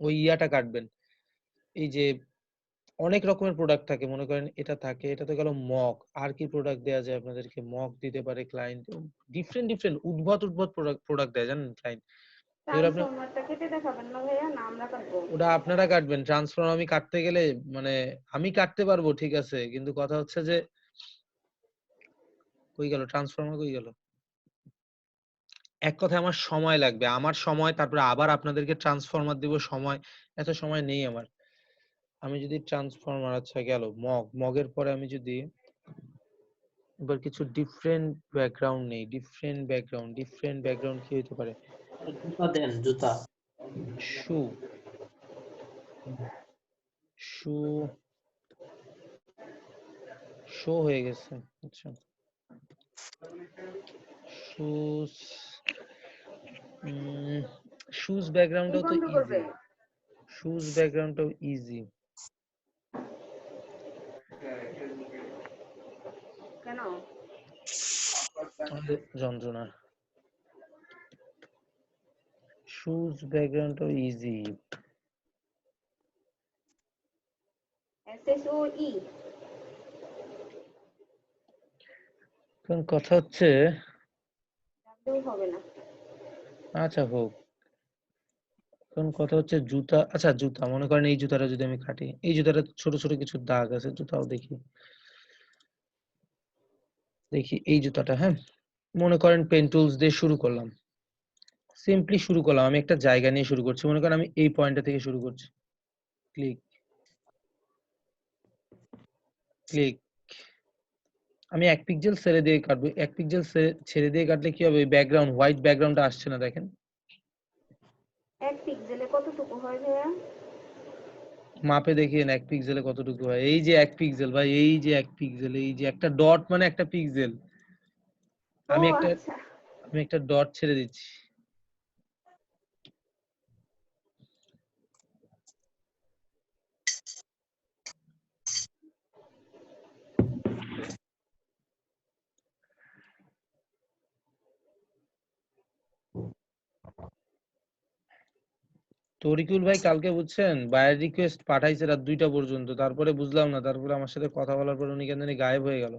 ওই ইয়াটা কাটবেন, এই যে অনেক রকমের প্রোডাক্ট থাকে, মনে করেন এটা থাকে, এটা তো গেল মক, আর কি প্রোডাক্ট দেওয়া যায় আপনাদেরকে, মক দিতে পারে ক্লায়েন্ট, ডিফারেন্ট ডিফারেন্ট উদ্ভট উদ্ভট প্রোডাক্ট দেয় জানেন ক্লায়েন্ট। ট্রান্সফরমারটা কেটে দেখাবেন না ভাইয়া, না আমরা কাটবো? ওটা আপনারা কাটবেন, ট্রান্সফর্ম আমি কাটতে গেলে মানে আমি কাটতে পারবো ঠিক আছে, কিন্তু কথা হচ্ছে যে কই গেল ট্রান্সফর্মার, কই গেল, এক কথায় আমার সময় লাগবে, আমার সময়, তারপরে আবার আপনাদেরকে ট্রান্সফরমার দিব, সময়, এত সময় নেই আমার। আমি যদি ট্রান্সফরমার, আচ্ছা গেল মগের পরে আমি যদি এবার কিছু ডিফারেন্ট ব্যাকগ্রাউন্ড নেই, ডিফারেন্ট ব্যাকগ্রাউন্ড কি হতে পারে, জুতা দেন, জুতা। শু শু শো হয়ে গেছে। আচ্ছা, শুজ, শুজ ব্যাকগ্রাউন্ডটাও তো বন্ধ করবে ইজি, শুজ ব্যাকগ্রাউন্ডটাও ইজি। কেন? আমাদের যন্ত্রণা, শুজ ব্যাকগ্রাউন্ডটাও ইজি। SSOE কারণ কথা হচ্ছে, হবে না। আচ্ছা হোক, কারণ কথা হচ্ছে জুতা, আচ্ছা জুতা মনে করেন এই জুতাটা যদি আমি কাটি, এই জুতাটা ছোট ছোট কিছু দাগ আছে, জুতাও দেখি দেখি এই জুতাটা, হ্যাঁ মনে করেন পেন টুলস দিয়ে শুরু করলাম, সিম্পলি শুরু করলাম, আমি একটা জায়গা নিয়ে শুরু করছি, মনে করেন আমি এই পয়েন্টটা থেকে শুরু করছি, ক্লিক ক্লিক, আমি 1 পিক্সেল ছেড়ে দিয়ে কাটবো, 1 পিক্সেল ছেড়ে দিয়ে কাটলে কি হবে, ব্যাকগ্রাউন্ড হোয়াইট ব্যাকগ্রাউন্ডটা আসছে না, দেখেন 1 পিক্সেলে কতটুকু হয় ভাইয়া? মাপে দেখিয়েন 1 পিক্সেলে কতটুকু হয়, এই যে 1 পিক্সেল ভাই, এই যে 1 পিক্সেল, এই যে একটা ডট মানে একটা পিক্সেল, ও আমি আচ্ছা, একটা ডট ছেড়ে দিচ্ছি, তরিকুল ভাই কালকে বুঝছেন বায়ার রিকোয়েস্ট পাঠাইছে রাত 2টা পর্যন্ত, তারপরে বুঝলাম না, তারপরে আমার সাথে কথা বলার পর উনি কেন জানি গায়েব হয়ে গেল,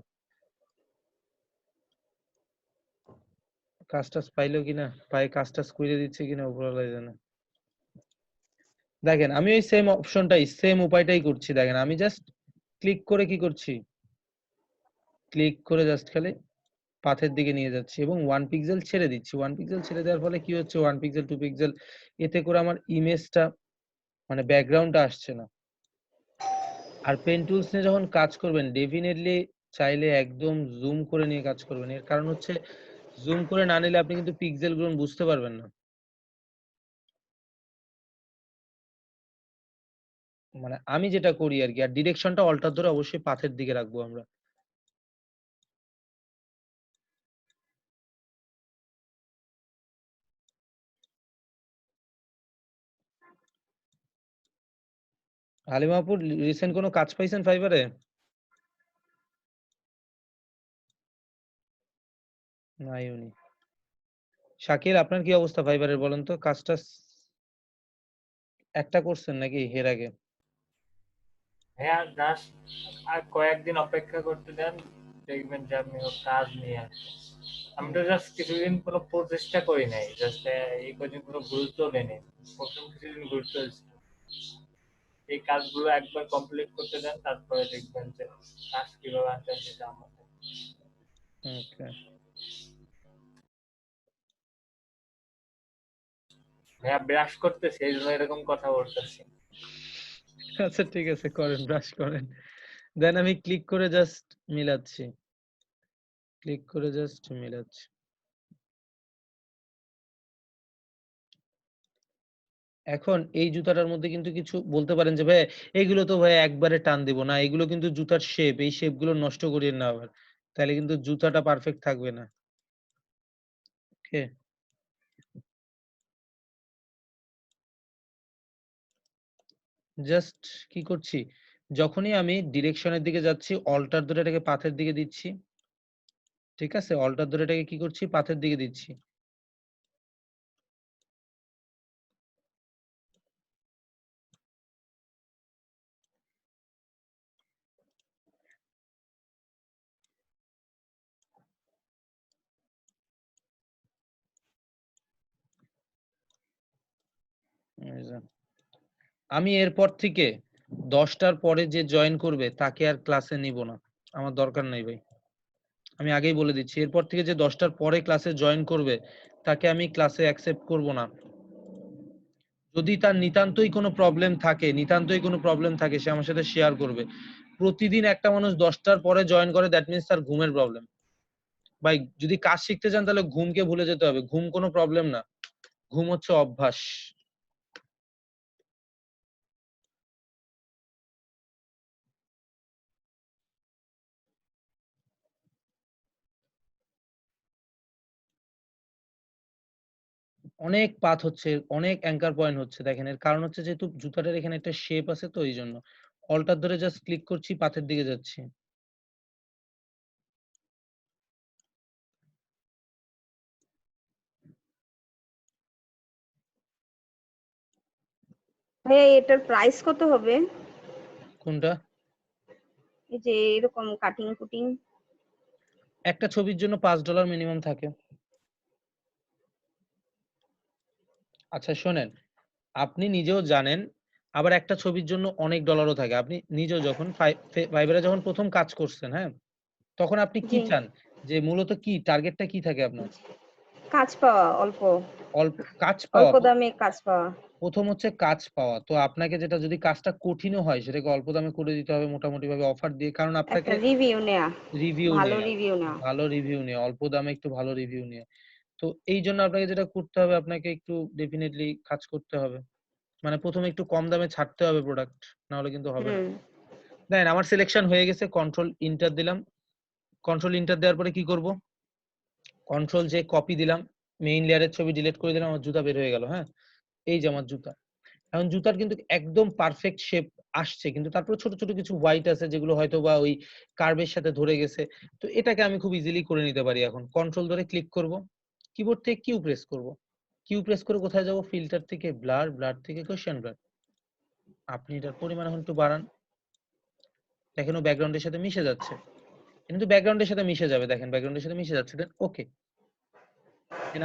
কাজটা পাইলো কিনা, ভাই কাজটা করে দিচ্ছে কিনা উপরওয়ালাই জানে। দেখেন আমি ওই সেম অপশনটাই, সেম উপায়টাই করছি, দেখেন আমি জাস্ট ক্লিক করে কি করছি, ক্লিক করে জাস্ট খালি পাথের দিকে নিয়ে যাচ্ছি এবং 1 পিক্সেল ছেড়ে দিচ্ছি, 1 পিক্সেল ছেড়ে দেওয়ার ফলে কি হচ্ছে, 1 পিক্সেল 2 পিক্সেল, এতে করে আমার ইমেজটা মানে ব্যাকগ্রাউন্ডটা আসছে না। আর পেন টুলস নিয়ে যখন কাজ করবেন ডেফিনেটলি চাইলে একদম জুম করে নিয়ে কাজ করবেন, এর কারণ হচ্ছে জুম করে না নিলে আপনি কিন্তু পিক্সেল গুলো বুঝতে পারবেন না, মানে আমি যেটা করি আর কি। আর ডিরেকশনটা অল্টার ধরে অবশ্যই পাথের দিকে রাখবো আমরা। হালিমাপুর রিসেন্ট কোনো কাজ পাইছেন ফাইবারে? নাই উনি। শাকিল আপনার কি অবস্থা ফাইবারের বলেন তো, কাজটা একটা করছেন নাকি এর আগে? হ্যাঁ জাস্ট আর কয়েকদিন অপেক্ষা করতে দেন, দেখবেন যে আপনি কাজ নিয়ে আসবেন। আমি তো জাস্ট কিছুদিন কোনো প্রচেষ্টা করি নাই, জাস্ট এই কদিন কোনো গুরুত্ব দেয়নি, প্রথম কিছুদিন গুরুত্ব দিচ্ছি। এই কাজগুলো একবার কমপ্লিট করতে দেন, তারপরে দেখবেন যে কাজ কিভাবে আনতেন সেটা আমাদের। ওকে, হ্যাঁ ব্রাশ করতেছি এই জন্য এরকম কথা বলতেছি। আচ্ছা ঠিক আছে, করেন, ব্রাশ করেন। দেন আমি ক্লিক করে জাস্ট মিলাচ্ছি, ক্লিক করে জাস্ট মিলাচ্ছি। এখন এই জুতাটার মধ্যে কিন্তু কিছু বলতে পারেন যে ভাই এগুলো তো ভাই একবারে টান দিব না, এগুলো কিন্তু জুতার শেপ, এই শেপ গুলো নষ্ট করিয়েন না আবার, তাহলে কিন্তু জুতাটা পারফেক্ট থাকবে না। ওকে, জাস্ট কি করছি, যখনই আমি ডিরেকশনের দিকে যাচ্ছি অল্টার ধরে এটাকে পাথের দিকে দিচ্ছি, ঠিক আছে, অল্টার ধরে এটাকে কি করছি, পাথের দিকে দিচ্ছি। এই যে, আমি এরপর থেকে 10টার পরে যে জয়েন করবে তাকে আর ক্লাসে নিব না, আমার দরকার নাই ভাই, আমি আগেই বলে দিচ্ছি, এরপর থেকে যে 10টার পরে ক্লাসে জয়েন করবে তাকে আমি ক্লাসে অ্যাকসেপ্ট করব না। যদি তার নিতান্তই কোনো প্রবলেম থাকে, নিতান্তই কোনো প্রবলেম থাকে, সে আমার সাথে শেয়ার করবে। প্রতিদিন একটা মানুষ 10টার পরে জয়েন করে, দ্যাট মিন্স তার ঘুমের প্রবলেম। ভাই যদি কাজ শিখতে চান তাহলে ঘুমকে ভুলে যেতে হবে, ঘুম কোনো প্রবলেম না, ঘুম হচ্ছে অভ্যাস। অনেক পাথ হচ্ছে, অনেক অ্যাঙ্কার পয়েন্ট হচ্ছে, দেখেন এর কারণ হচ্ছে যেহেতু জুতাটার এখানে একটা শেপ আছে, তো এই জন্য অল্টার ধরে জাস্ট ক্লিক করছি, পাথের দিকে যাচ্ছি। ভাইয়া এটার প্রাইস কত হবে? কোনটা? এই যে এরকম কাটিং কুটিং। একটা ছবির জন্য $5 মিনিমাম থাকে। আচ্ছা শোনেন, আপনি নিজেও জানেন, আবার একটা ছবির জন্য অনেক ডলারও থাকে। আপনি নিজেও যখন ফাইবারে যখন প্রথম কাজ করছেন, হ্যাঁ, তখন আপনি কি জি, চান, যে মূলত কি টার্গেটটা কি থাকে আপনার? কাজ পাওয়া অল্প, অল্প কাজ পাওয়া। অল্প দামে কাজ পাওয়া। প্রথম হচ্ছে কাজ পাওয়া, তো আপনাকে যেটা, যদি কাজটা কঠিনও হয় সেটাকে অল্প দামে করে দিতে হবে মোটামুটি ভাবে অফার দিয়ে, কারণ একটা আপনাকে রিভিউ নেয়া, রিভিউ ভালো নেয়া, রিভিউ নেওয়া। ভালো রিভিউ নেয়া, অল্প দামে একটু ভালো রিভিউ নিয়ে, তো এই জন্য আপনাকে যেটা করতে হবে, আপনাকে একটু ডেফিনেটলি কাজ করতে হবে, মানে প্রথমে একটু কম দামে ছাড়তে হবে প্রোডাক্ট, না হলে কিন্তু হবে না। হুম, দেখেন আমার সিলেকশন হয়ে গেছে, কন্ট্রোল ইন্টার দিলাম, কন্ট্রোল ইন্টার দেওয়ার পরে কি করব, কন্ট্রোল যে কপি দিলাম, মেইন লেয়ারের ছবি ডিলিট করে দিলাম, আমার জুতা বের হয়ে গেল। হ্যাঁ, এই যে আমার জুতা, এখন জুতার কিন্তু একদম পারফেক্ট শেপ আসছে, কিন্তু তারপরে ছোট ছোট কিছু হোয়াইট আছে যেগুলো হয়তো বা ওই কার্ভের সাথে ধরে গেছে, তো এটাকে আমি খুব ইজিলি করে নিতে পারি। এখন কন্ট্রোল ধরে ক্লিক করব, কিবোর্ড থেকে কিউ প্রেস করব, কিউ প্রেস করে কোথায় যাব, ফিল্টার থেকে ব্লার, ব্লার থেকে কোশ্চেন ব্লার, আপনি এটার পরিমাণ এখন একটু বাড়ান, দেখেন ও ব্যাকগ্রাউন্ডের সাথে মিশে যাচ্ছে, কিন্তু ব্যাকগ্রাউন্ডের সাথে মিশে যাবে, দেখেন ব্যাকগ্রাউন্ডের সাথে মিশে যাচ্ছে, দেন ওকে,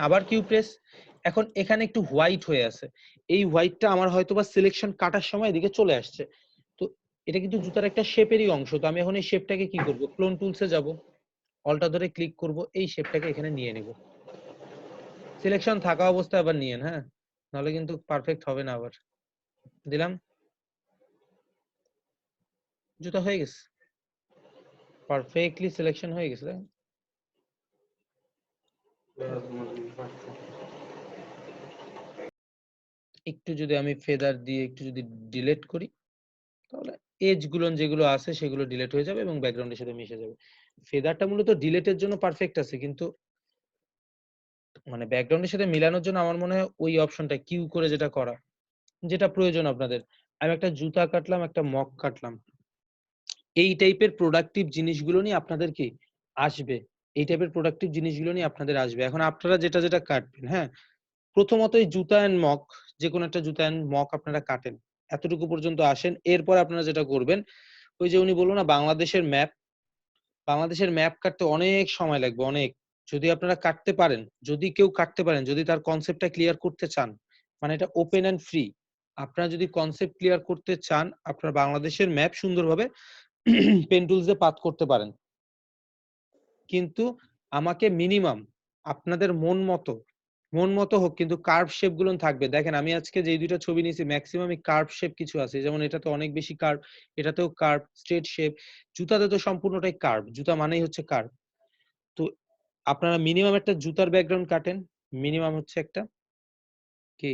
আবার কিউ প্রেস। এখন এখানে একটু হোয়াইট হয়ে আছে, এই হোয়াইটটা আমার হয়তোবা সিলেকশন কাটার সময় এদিকে চলে আসছে, তো এটা কিন্তু জুতার একটা শেপেরই অংশ, তো আমি এখন এই শেপটাকে কি করব, ক্লোন টুলসে যাব, অল্টা ধরে ক্লিক করব, এই শেপটাকে এখানে নিয়ে নেব, সিলেকশন থাকা অবস্থায় আবার নিয়েন, হ্যাঁ, নাহলে কিন্তু পারফেক্ট হবে না। আবার দিলাম, জুতা হয়ে গেছে, পারফেক্টলি সিলেকশন হয়ে গেছে, দেখেন? একটু যদি আমি ফেদার দিয়ে একটু যদি ডিলিট করি, তাহলে এজ গুলো যেগুলো আছে সেগুলো ডিলিট হয়ে যাবে এবং ব্যাকগ্রাউন্ডের সাথে মিশে যাবে। ফেদারটা মূলত ডিলিটের জন্য পারফেক্ট আছে, কিন্তু মানে ব্যাকগ্রাউন্ডের সাথে মিলানোর জন্য আমার মনে হয় ওই অপশনটা কিউ করে যেটা করা, যেটা প্রয়োজন আপনাদের। আমি একটা জুতা কাটলাম, একটা মক কাটলাম, এই টাইপের প্রোডাক্টিভ জিনিসগুলো নিয়ে আপনাদের কি আসবে, এই টাইপের প্রোডাক্টিভ জিনিসগুলো নিয়ে আপনাদের আসবে। এখন আপনারা যেটা যেটা কাটবেন, হ্যাঁ, প্রথমত এই জুতা এন্ড মক, যে কোনো একটা জুতা এন্ড মক আপনারা কাটেন, এতটুকু পর্যন্ত আসেন। এরপর আপনারা যেটা করবেন, ওই যে উনি বললো না বাংলাদেশের ম্যাপ, বাংলাদেশের ম্যাপ কাটতে অনেক সময় লাগবে, অনেক, যদি আপনারা কাটতে পারেন, যদি কেউ কাটতে পারেন, যদি তার কনসেপ্টটা ক্লিয়ার করতে চান, মানে এটা ওপেন এন্ড ফ্রি, আপনারা যদি কনসেপ্ট ক্লিয়ার করতে চান, আপনারা বাংলাদেশের ম্যাপ সুন্দরভাবে পেন টুলস দিয়ে পাথ করতে পারেন, কিন্তু আমাকে মিনিমাম আপনাদের মন মতো হোক, কিন্তু কার্ভ শেপ গুলো থাকবে। দেখেন আমি আজকে যে দুইটা ছবি নিয়েছি ম্যাক্সিমামই কার্ভ শেপ কিছু আছে, যেমন এটাতে অনেক বেশি কার্ভ, এটাতেও কার্ভ, স্ট্রেট শেপ, জুতাতে তো সম্পূর্ণটাই কার্ভ, জুতা মানেই হচ্ছে কার্ভ। তো আপনারা মিনিমাম একটা জুতার ব্যাকগ্রাউন্ড কাটেন, মিনিমাম হচ্ছে একটা কি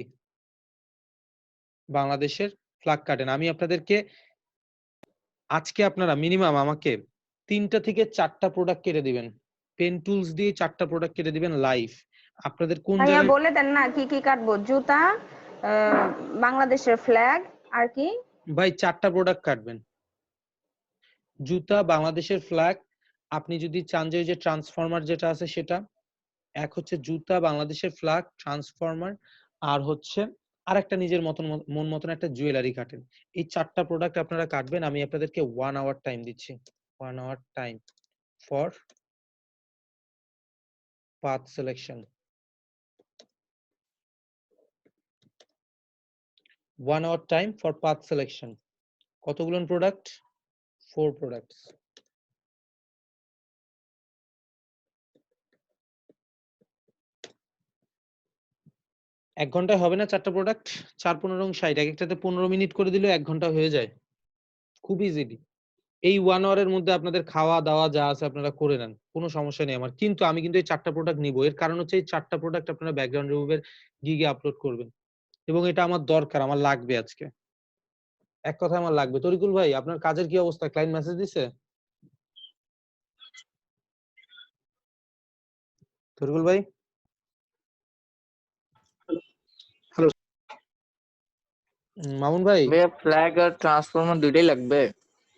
বাংলাদেশের ফ্ল্যাগ কাটেন। আমি আপনাদেরকে আজকে আপনারা মিনিমাম আমাকে 3টা থেকে 4টা প্রোডাক্ট কেটে দিবেন, পেন টুলস দিয়ে 4টা প্রোডাক্ট কেটে দিবেন লাইভ। আপনাদের কোন ভাইয়া জায়গায় বলে দেন না কি কি কাটবো? জুতা, বাংলাদেশের ফ্ল্যাগ, আর কি? ভাই 4টা প্রোডাক্ট কাটবেন। জুতা, বাংলাদেশের ফ্ল্যাগ, আপনি যদি চান যে ওই যে ট্রান্সফরমার যেটা আছে সেটা, এক হচ্ছে জুতা, বাংলাদেশের ফ্ল্যাগ, ট্রান্সফরমার, আর হচ্ছে আরেকটা নিজের মন মতন একটা জুয়েলারি কাটেন। এই 4টা প্রোডাক্ট আপনারা কাটবেন। আমি আপনাদেরকে 1 আওয়ার টাইম দিচ্ছি, 1 hour time for path selection. 1 hour time for path selection. কতগুলো প্রোডাক্ট? 4 প্রোডাক্টস। এক ঘন্টায় হবে না 4টা প্রোডাক্ট? 4 15 60, এক একটাতে 15 মিনিট করে দিলেও 1 ঘন্টা হয়ে যায় খুব ইজিলি। এই 1 আওয়ারের মধ্যে আপনাদের খাওয়া দাওয়া যা আছে আপনারা করে নেন, কোনো সমস্যা নেই আমার। কিন্তু আমি কিন্তু এই 4টা প্রোডাক্ট নিব। এর কারণ হচ্ছে এই 4টা প্রোডাক্ট আপনারা ব্যাকগ্রাউন্ড রিমুভের গিগে আপলোড করবেন এবং এটা আমার দরকার, আমার লাগবে আজকে। এক কথা আমার লাগবে। তরিকুল ভাই, আপনার কাজের কি অবস্থা? ক্লায়েন্ট মেসেজ দিছে? তরিকুল ভাই? হ্যালো মামুন ভাই? ভাইয়া, ফ্ল্যাগ আর ট্রান্সফরমার দুইটাই লাগবে?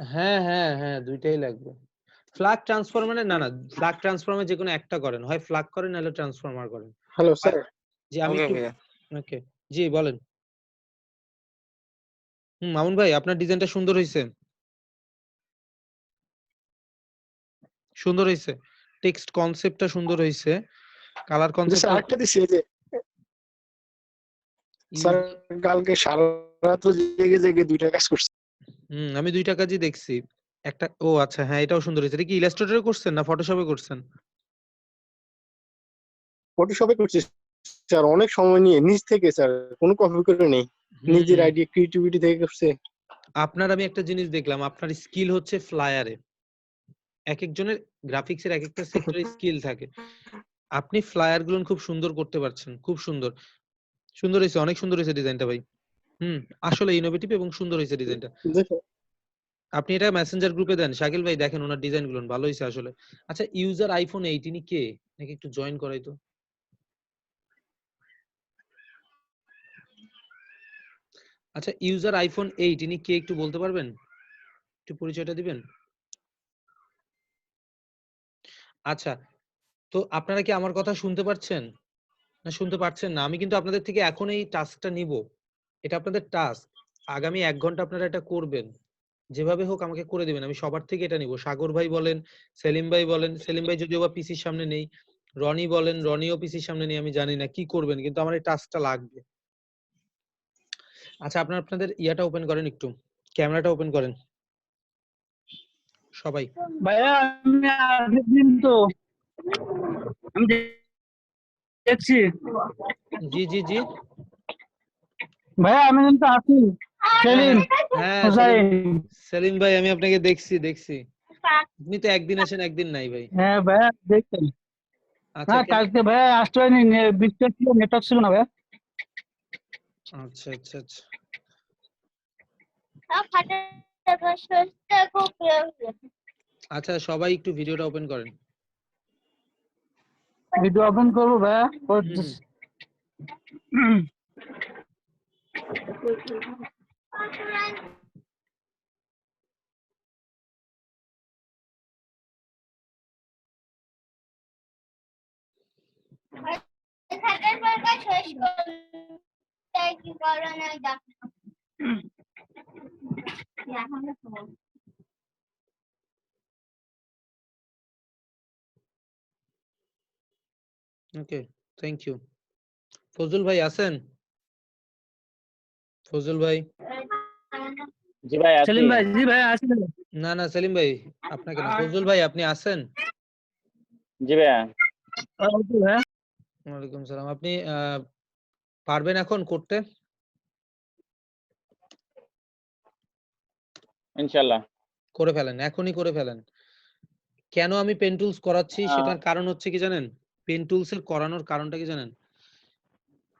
হ্যাঁ হ্যাঁ হ্যাঁ, দুইটাই লাগবে। ফ্ল্যাগ ট্রান্সফরমারে না না, ফ্ল্যাগ ট্রান্সফরমার যে কোনো একটা করেন, হয় ফ্ল্যাগ করেন নাহলে ট্রান্সফরমার করেন। Hello sir. জি আমি ওকে একটু ভাইয়া। ওকে জি বলেন। মামুন ভাই, আপনার ডিজাইনটা সুন্দর হয়েছে, সুন্দর হয়েছে। টেক্সট কনসেপ্টটা সুন্দর হয়েছে, কালার স্যার কনসেপ্টটা। আরেকটা দিছি, এই যে স্যার কালকে সারা রাত জেগে জেগে দুইটা কাজ করছি। আমি 2টা কাজই দেখছি। একটা, ও আচ্ছা হ্যাঁ, এটাও সুন্দর হয়েছে। এটা কি ইলাস্ট্রেটরে করছেন না ফটোশপে করছেন? ফটোশপে করছি স্যার, অনেক সময় নিয়ে নিজ থেকে স্যার, কোনো কপি করে নেই, নিজের আইডিয়া ক্রিয়েটিভিটি থেকে করছে। আপনার আমি একটা জিনিস দেখলাম, আপনার স্কিল হচ্ছে ফ্লায়ারে। এক একজনের গ্রাফিক্সের এক একটা সেক্টরে স্কিল থাকে। আপনি ফ্লায়ার গুলো খুব সুন্দর করতে পারছেন, খুব সুন্দর। সুন্দর হয়েছে, অনেক সুন্দর হয়েছে ডিজাইনটা ভাই। আসলে ইনোভেটিভ এবং সুন্দর হয়েছে ডিজাইনটা। আপনি এটা মেসেঞ্জার গ্রুপে দেন, শাকিল ভাই দেখেন ওনার ডিজাইন গুলো ভালো হয়েছে আসলে। আচ্ছা, ইউজার আইফোন 8 ইনি কে? নাকি একটু জয়েন করাই তো। আচ্ছা, ইউজার আইফোন 8 ইনি কে একটু বলতে পারবেন? একটু পরিচয়টা দিবেন। আচ্ছা, তো আপনারা কি আমার কথা শুনতে পাচ্ছেন না শুনতে পাচ্ছেন না? আমি কিন্তু আপনাদের থেকে এখন এই টাস্কটা নিব, এটা আপনাদের টাস্ক। আগামী 1 ঘন্টা আপনারা এটা করবেন, যেভাবে হোক আমাকে করে দিবেন। আমি সবার থেকে এটা নিব। সাগর ভাই বলেন, সেলিম ভাই বলেন, সেলিম ভাই যদিও বা পিসির সামনে নেই, রনি বলেন, রনিও পিসির সামনে নেই, আমি জানি না কি করবেন, কিন্তু আমার এই টাস্কটা লাগবে। আচ্ছা, আপনাদের ইয়াটা ওপেন করেন, একটু ক্যামেরাটা ওপেন করেন সবাই। ভাইয়া আমি আসবেন তো? আমি দেখছি। জি জি জি ভাইয়া আমি কিন্তু আছি। সেলিম, হ্যাঁ হুসাইন। সেলিম ভাই, আমি আপনাকে দেখছি। আপনি তো একদিন আসেন একদিন নাই ভাই। হ্যাঁ ভাইয়া দেখছেন। আচ্ছা না কালকে ভাইয়া আসতে হয়নি, বৃষ্টি ছিল, নেটওয়ার্ক ছিল না ভাইয়া। আচ্ছা আচ্ছা আচ্ছা আচ্ছা, সবাই একটু ভিডিওটা ওপেন করেন। ভিডিও ওপেন করবো ভাইয়া। ওকে, থ্যাংক ইউ। ফজল ভাই আছেন? ফজল ভাই? জি ভাই আছি। সেলিম ভাই, জি ভাই আছি। না না, সেলিম ভাই আপনাকে না, ফজল ভাই আপনি আছেন? জি ভাইয়া। ভাইয়া ওয়ালাইকুম সালাম। আপনি পারবেন এখন করতে? ইনশাআল্লাহ করে ফেলেন, এখনই করে ফেলেন। কেন আমি পেন টুলস করাচ্ছি সেটার কারণ হচ্ছে কি জানেন? পেন টুলস এর করানোর কারণটা কি জানেন?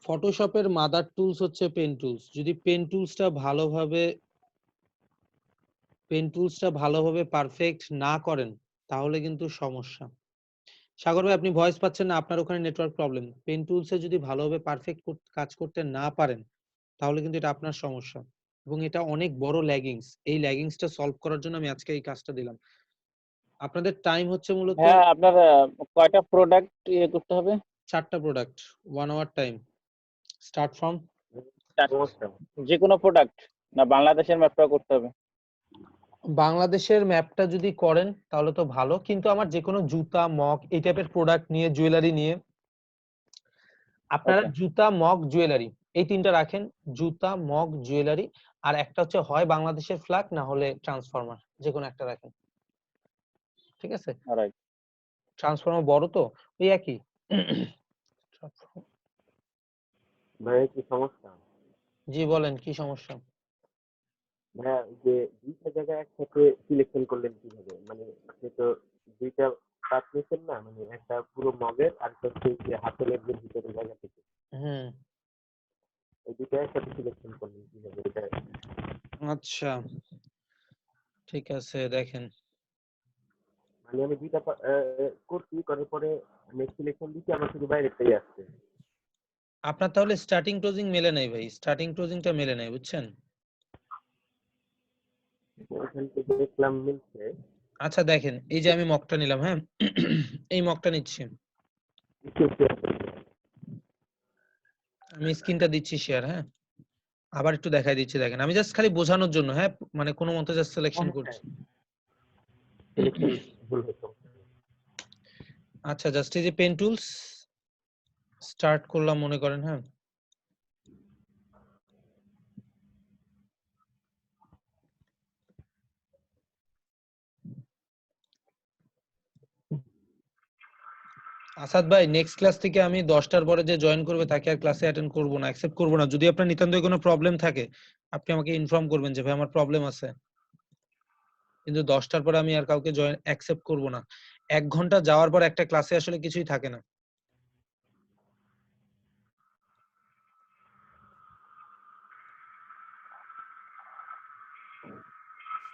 ফটোশপের মাদার টুলস হচ্ছে পেন টুলস। যদি পেন টুলসটা ভালোভাবে পারফেক্ট না করেন তাহলে কিন্তু সমস্যা। সাগর ভাই আপনি ভয়েস পাচ্ছেন না, আপনার ওখানে নেটওয়ার্ক প্রবলেম। পেন টুলসে যদি ভালোভাবে পারফেক্ট কাজ করতে না পারেন তাহলে কিন্তু এটা আপনার সমস্যা, এবং এটা অনেক বড় ল্যাগিংস। এই ল্যাগিংসটা সলভ করার জন্য আমি আজকে এই কাজটা দিলাম। আপনাদের টাইম হচ্ছে মূলত হ্যাঁ, আপনার কয়টা প্রোডাক্ট করতে হবে? 4টা product, 1 hour time, start from যে কোনো প্রোডাক্ট না বাংলাদেশের ম্যাপটা করতে হবে? বাংলাদেশের ম্যাপটা যদি করেন তাহলে তো ভালো, কিন্তু আমার যে কোনো জুতা, মগ এই টাইপের প্রোডাক্ট নিয়ে, জুয়েলারি নিয়ে, আপনারা জুতা, মগ, জুয়েলারি এই 3টা রাখেন। জুতা, মগ, জুয়েলারি, আর একটা হচ্ছে হয় বাংলাদেশের ফ্ল্যাগ না হলে ট্রান্সফরমার, যে কোনো একটা রাখেন। ঠিক আছে? অলরাইট। ট্রান্সফরমার বড় তো ওই একই। ভাই কি সমস্যা? জি বলেন কি সমস্যা? ভাইয়া যে দুইটা জায়গায় একসাথে সিলেকশন করলেন কিভাবে? মানে আপনি তো দুইটা পার্ট নিয়েছেন না, মানে একটা পুরো মগের আর একটা হচ্ছে যে হাতের ভিতরে জায়গা থেকে, এই দুইটা একসাথে সিলেকশন করলেন কিভাবে? এটা আচ্ছা ঠিক আছে দেখেন, মানে আমি দুইটা করছি, করার পরে নেক্সট সিলেকশন দিচ্ছি, আমার শুধু বাইরেটাই আসছে। আপনার তাহলে স্টার্টিং ক্লোজিং মেলে নাই ভাই, স্টার্টিং ক্লোজিংটা মেলে নাই, বুঝছেন? ওখান থেকে দেখলাম মিলছে। আচ্ছা দেখেন, এই যে আমি মকটা নিলাম, হ্যাঁ এই মকটা নিচ্ছি, আমি স্ক্রিনটা দিচ্ছি শেয়ার, হ্যাঁ আবার একটু দেখাই দিচ্ছি, দেখেন আমি জাস্ট খালি বোঝানোর জন্য, হ্যাঁ মানে কোনো মতে জাস্ট সিলেকশন করছি। আচ্ছা জাস্ট এই যে পেন টুলস স্টার্ট করলাম মনে করেন, হ্যাঁ আসাদ ভাই নেক্সট ক্লাস থেকে আমি 10টার পরে যে জয়েন করবে তাকে আর ক্লাসে অ্যাটেন্ড করব না, অ্যাকসেপ্ট করব না। যদি আপনার নিতান্তই কোনো প্রবলেম থাকে আপনি আমাকে ইনফর্ম করবেন যে ভাই আমার প্রবলেম আছে, কিন্তু 10টার পরে আমি আর কাউকে জয়েন অ্যাকসেপ্ট করব না। 1 ঘন্টা যাওয়ার পর একটা ক্লাসে আসলে কিছুই থাকে না।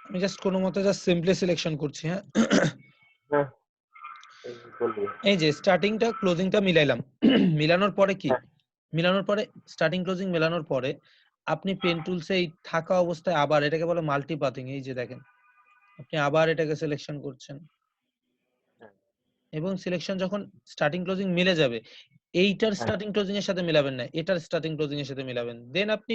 আমি জাস্ট কোনো মতে জাস্ট সিম্পলি সিলেকশন করছি, হ্যাঁ এই যে স্টার্টিংটা ক্লোজিংটা মিলাইলাম। মিলানোর পরে কি, মিলানোর পরে স্টার্টিং ক্লোজিং মেলানোর পরে আপনি পেন টুলসে এই থাকা অবস্থায় আবার এটাকে বলে মাল্টিপাথিং, এই যে দেখেন আপনি আবার এটাকে সিলেকশন করছেন, এবং সিলেকশন যখন স্টার্টিং ক্লোজিং মিলে যাবে, এইটার স্টার্টিং ক্লোজিং এর সাথে মিলাবেন না, এটার স্টার্টিং ক্লোজিং এর সাথে মিলাবেন। দেন আপনি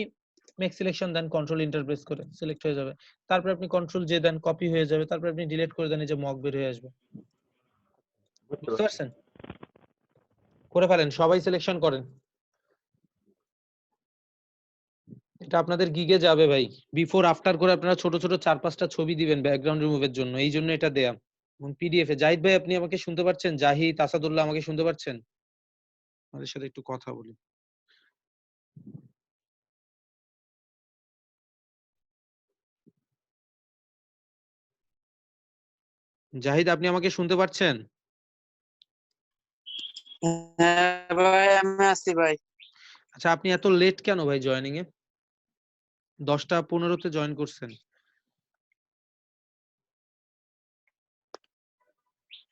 মেক সিলেকশন দেন, কন্ট্রোল এন্টার প্রেস করে সিলেক্ট হয়ে যাবে। তারপর আপনি কন্ট্রোল জে দেন, কপি হয়ে যাবে। তারপর আপনি ডিলিট করে দেন, এই যে মক বের হয়ে আসবে। বুঝতে পারছেন? করে ফেলেন, সবাই সিলেকশন করেন। এটা আপনাদের গিগে যাবে ভাই, বিফোর আফটার করে আপনারা ছোট ছোট 4-5টা ছবি দিবেন ব্যাকগ্রাউন্ড রিমুভের জন্য, এই জন্য এটা দেয়া। এবং পিডিএফ এ জাহিদ ভাই আপনি আমাকে শুনতে পাচ্ছেন? জাহিদ, আসাদুল্লাহ আমাকে শুনতে পাচ্ছেন? আমাদের সাথে একটু কথা বলি। জাহিদ আপনি আমাকে শুনতে পাচ্ছেন? হ্যাঁ ভাই আমি আছি ভাই। আচ্ছা আপনি এত লেট কেন ভাই জয়েনিং এ? 10টা 15-তে জয়েন করছেন।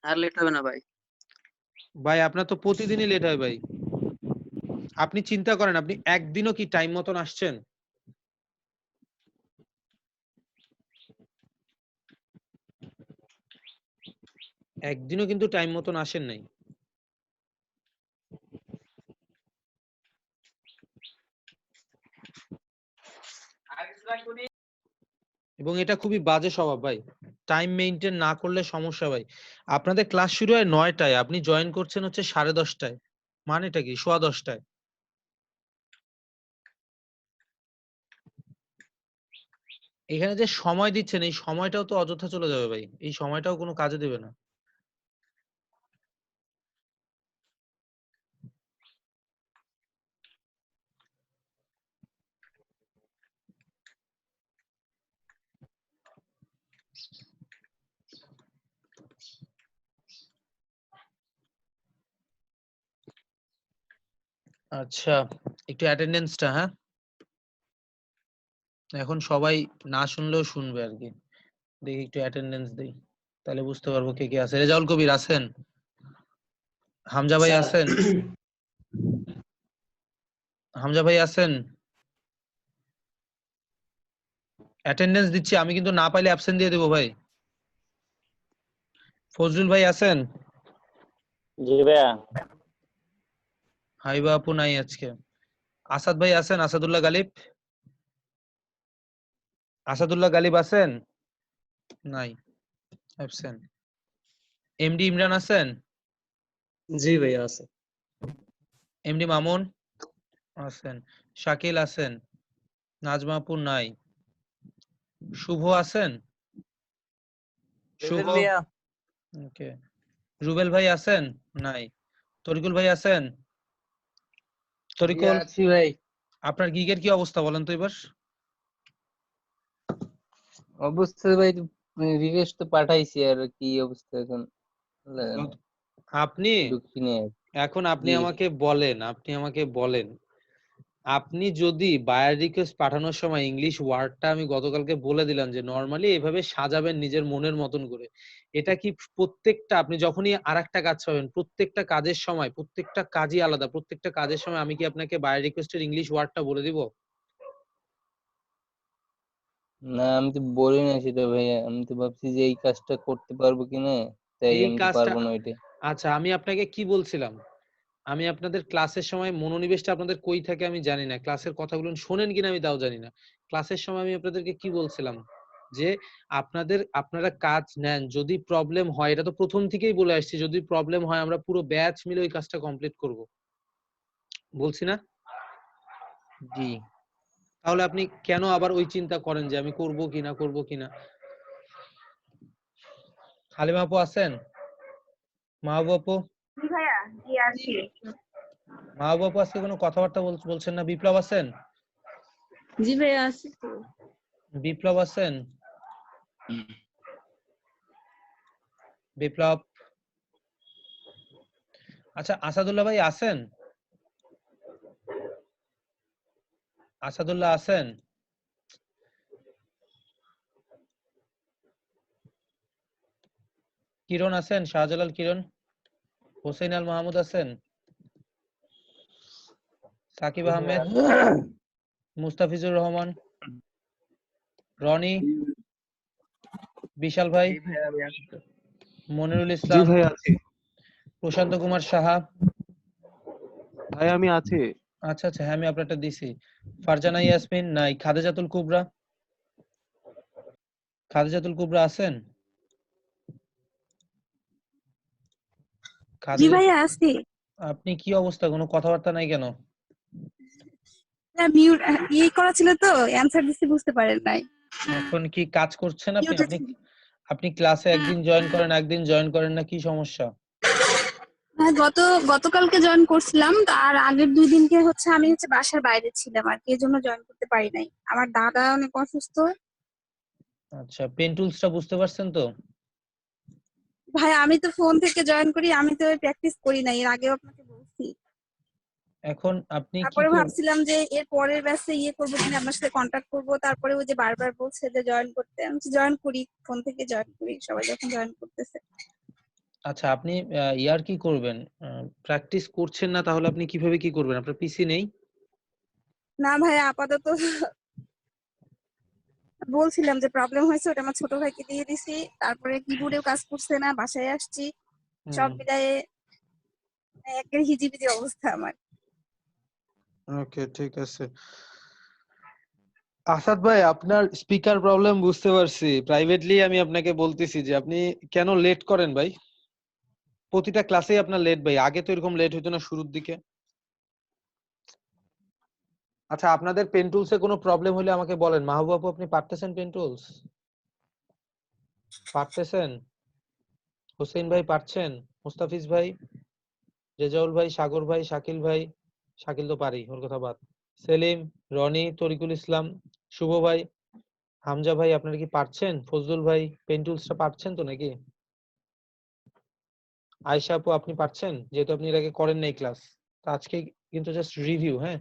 আর লেট হবে না ভাই। ভাই আপনার তো প্রতিদিনই লেট হয় ভাই। আপনি চিন্তা করেন, আপনি একদিনও কি টাইম মতন আসছেন? একদিনও কিন্তু টাইম মতন আসেন নাই। এবং এটা খুবই বাজে স্বভাব ভাই, টাইম মেইনটেইন না করলে সমস্যা ভাই। আপনাদের ক্লাস শুরু হয় 9টায়, আপনি জয়েন করছেন হচ্ছে 10:30টায়, মানেটা কি 10:15টায়? এখানে যে সময় দিচ্ছেন এই সময়টাও তো অযথা চলে যাবে ভাই, এই সময়টাও কোনো কাজে দেবে না। আচ্ছা, একটু অ্যাটেন্ডেন্সটা, হ্যাঁ? এখন সবাই না শুনলেও শুনবে আর কি। দেখি একটু অ্যাটেন্ডেন্স দেই, তাহলে বুঝতে পারবো কে কে আছে। রেজাউল কবির আছেন? হামজা ভাই স্যার আছেন? হামজা ভাই আছেন? অ্যাটেন্ডেন্স দিচ্ছি আমি, কিন্তু না পাইলে অ্যাবসেন্ট দিয়ে দেবো ভাই। ফজলুল ভাই আছেন? জি ভাইয়া। হাইবা আপু নাই আজকে। আসাদ ভাই আছেন? আসাদুল্লাহ গালিব? আসাদুল্লাহ গালিব আছেন? নাই, অ্যাবসেন্ট। এমডি ইমরান আছেন? জি ভাইয়া আছে। এমডি মামুন আছেন। শাকিল আছেন? নাজমা আপু নাই। শুভ আছেন? শুভ, ওকে। রুবেল ভাই আছেন? নাই। তরিকুল ভাই আছেন? তরিকুল, আছি ভাই। আপনার গিগের কি অবস্থা বলেন তো এবার? অবস্থা ভাই, রিকোয়েস্ট তো পাঠাইছি, আর কি অবস্থা এখন আপনি ঢুকিনি। এখন আপনি জি আমাকে বলেন, আপনি যদি বায়ার রিকোয়েস্ট পাঠানোর সময় ইংলিশ ওয়ার্ডটা আমি গতকালকে বলে দিলাম যে নরমালি এভাবে সাজাবেন নিজের মনের মতন করে, এটা কি প্রত্যেকটা আপনি যখনই আরেকটা কাজ পাবেন, প্রত্যেকটা কাজের সময়, প্রত্যেকটা কাজই আলাদা, প্রত্যেকটা কাজের সময় আমি কি আপনাকে বায়ার রিকোয়েস্টের ইংলিশ ওয়ার্ডটা বলে দিব? না, আমি তো বলি না সেটা ভাইয়া, আমি তো ভাবছি যে এই কাজটা করতে পারবো কিনা, তাই এই আমি তো কাজটা, পারবো না ওইটা। আচ্ছা আমি আপনাকে কি বলছিলাম, আমি আপনাদের ক্লাসের সময় মনোনিবেশটা আপনাদের কই থাকে আমি জানি না, ক্লাসের কথাগুলো শোনেন কিনা আমি তাও জানি না। ক্লাসের সময় আমি আপনাদেরকে কি বলছিলাম যে আপনারা কাজ নেন, যদি প্রবলেম হয়, এটা তো প্রথম থেকেই বলে আসছি, যদি প্রবলেম হয় আমরা পুরো ব্যাচ মিলে ওই কাজটা কমপ্লিট করব, বলছি না? জি তাহলে আপনি কেন আবার ওই চিন্তা করেন যে আমি করব কিনা? হালিমা আপু আছেন? মাহবুব আপু? জি ভাইয়া, জি আছি। মাহবুব আপু আজকে কোনো কথাবার্তা বলছেন না। বিপ্লব আছেন? জি ভাইয়া আছি তো। বিপ্লব আছেন? বিপ্লব, আচ্ছা আসাদুল্লাহ ভাই আছেন? আসাদুল্লাহ আছেন? কিরণ আছেন? শাহজালাল কিরণ? হোসেন আল মাহমুদ আছেন? সাকিব আহমেদ? মুস্তাফিজুর রহমান? রনি? বিশাল ভাই? মনিরুল জি ইসলাম? ভাই আছি। প্রশান্ত কুমার সাহা? ভাই আমি আছি। আচ্ছা আচ্ছা, হ্যাঁ আমি আপনারটা দিছি। ফারজানা ইয়াসমিন নাই। খাদিজাতুল কুবরা? খাদিজাতুল কুবরা আছেন? জি খাদিজা, ভাইয়া আছি। আপনি কি অবস্থা, কোনো কথাবার্তা নাই কেন? মিউট ইয়ে করা ছিল তো, অ্যানসার দিতে বুঝতে পারেন নাই। এখন কি কাজ করছেন আপনি? মিউটে আপনি ছিল। আপনি ক্লাসে একদিন জয়েন করেন, একদিন জয়েন করেন না, কি সমস্যা? হ্যাঁ, গতকালকে জয়েন করছিলাম, আর আগের 2 দিনকে হচ্ছে আমি বাসার বাইরে ছিলাম আর কি, এজন্য জয়েন করতে পারি নাই। আমার দাদা অনেক অসুস্থ। আচ্ছা, পেন টুলসটা বুঝতে পারছেন তো? ভাই আমি তো ফোন থেকে জয়েন করি, আমি তো প্র্যাকটিস করি নাই, এর আগেও আপনাকে বলছি। এখন আপনি কি তারপরে ভাবছিলাম যে এর পরের ব্যাচে ইয়ে করবো কিনা, আপনার সাথে কন্ট্যাক্ট করবো, তারপরে ওই যে বারবার বলছে যে জয়েন করতে, আমি জয়েন করি, ফোন থেকে জয়েন করি, সবাই যখন জয়েন করতেছে। আচ্ছা আপনি ইয়ার কি করবেন, প্র্যাকটিস করছেন না, তাহলে আপনি কিভাবে কি করবেন? আপনার পিসি নেই? না ভাই, আপাতত বলছিলাম যে প্রবলেম হয়েছে, ওটা আমার ছোট ভাইকে দিয়ে দিছি, তারপরে কিবোর্ডেও কাজ করছে না, বাসায় আসছি, সব মিলায়ে একের হিজিবিজি অবস্থা আমার। ওকে ঠিক আছে। আসাদ ভাই, আপনার স্পিকার প্রবলেম বুঝতে পারছি, প্রাইভেটলি আমি আপনাকে বলতেছি যে আপনি কেন লেট করেন ভাই? প্রতিটা ক্লাসেই আপনার লেট ভাই, আগে তো এরকম লেট হতো না শুরুর দিকে। আচ্ছা আপনাদের পেন টুলসে কোনো প্রবলেম হলে আমাকে বলেন। মাহবুব আপু আপনি পারতেছেন পেন টুলস? পারতেছেন? হোসেন ভাই পারছেন? মুস্তাফিজ ভাই? রেজাউল ভাই? সাগর ভাই? শাকিল ভাই? শাকিল তো পারি, ওর কথা বাদ। সেলিম? রনি? তরিকুল ইসলাম? শুভ ভাই? হামজা ভাই আপনারা কি পারছেন? ফজলুল ভাই পেন টুলসটা পারছেন তো নাকি? আয়েশা আপু আপনি পারছেন? যেহেতু আপনি এর আগে করেন নাই ক্লাস, তো আজকে কিন্তু জাস্ট রিভিউ, হ্যাঁ।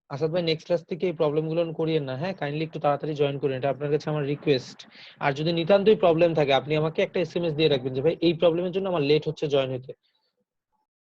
আসাদ ভাই নেক্সট ক্লাস থেকে এই প্রবলেম গুলো করিয়েন না, হ্যাঁ, কাইন্ডলি একটু তাড়াতাড়ি জয়েন করুন, এটা আপনার কাছে আমার রিকোয়েস্ট। আর যদি নিতান্তই প্রবলেম থাকে আপনি আমাকে একটা এসএমএস দিয়ে রাখবেন যে ভাই এই প্রবলেমের জন্য আমার লেট হচ্ছে জয়েন হতে,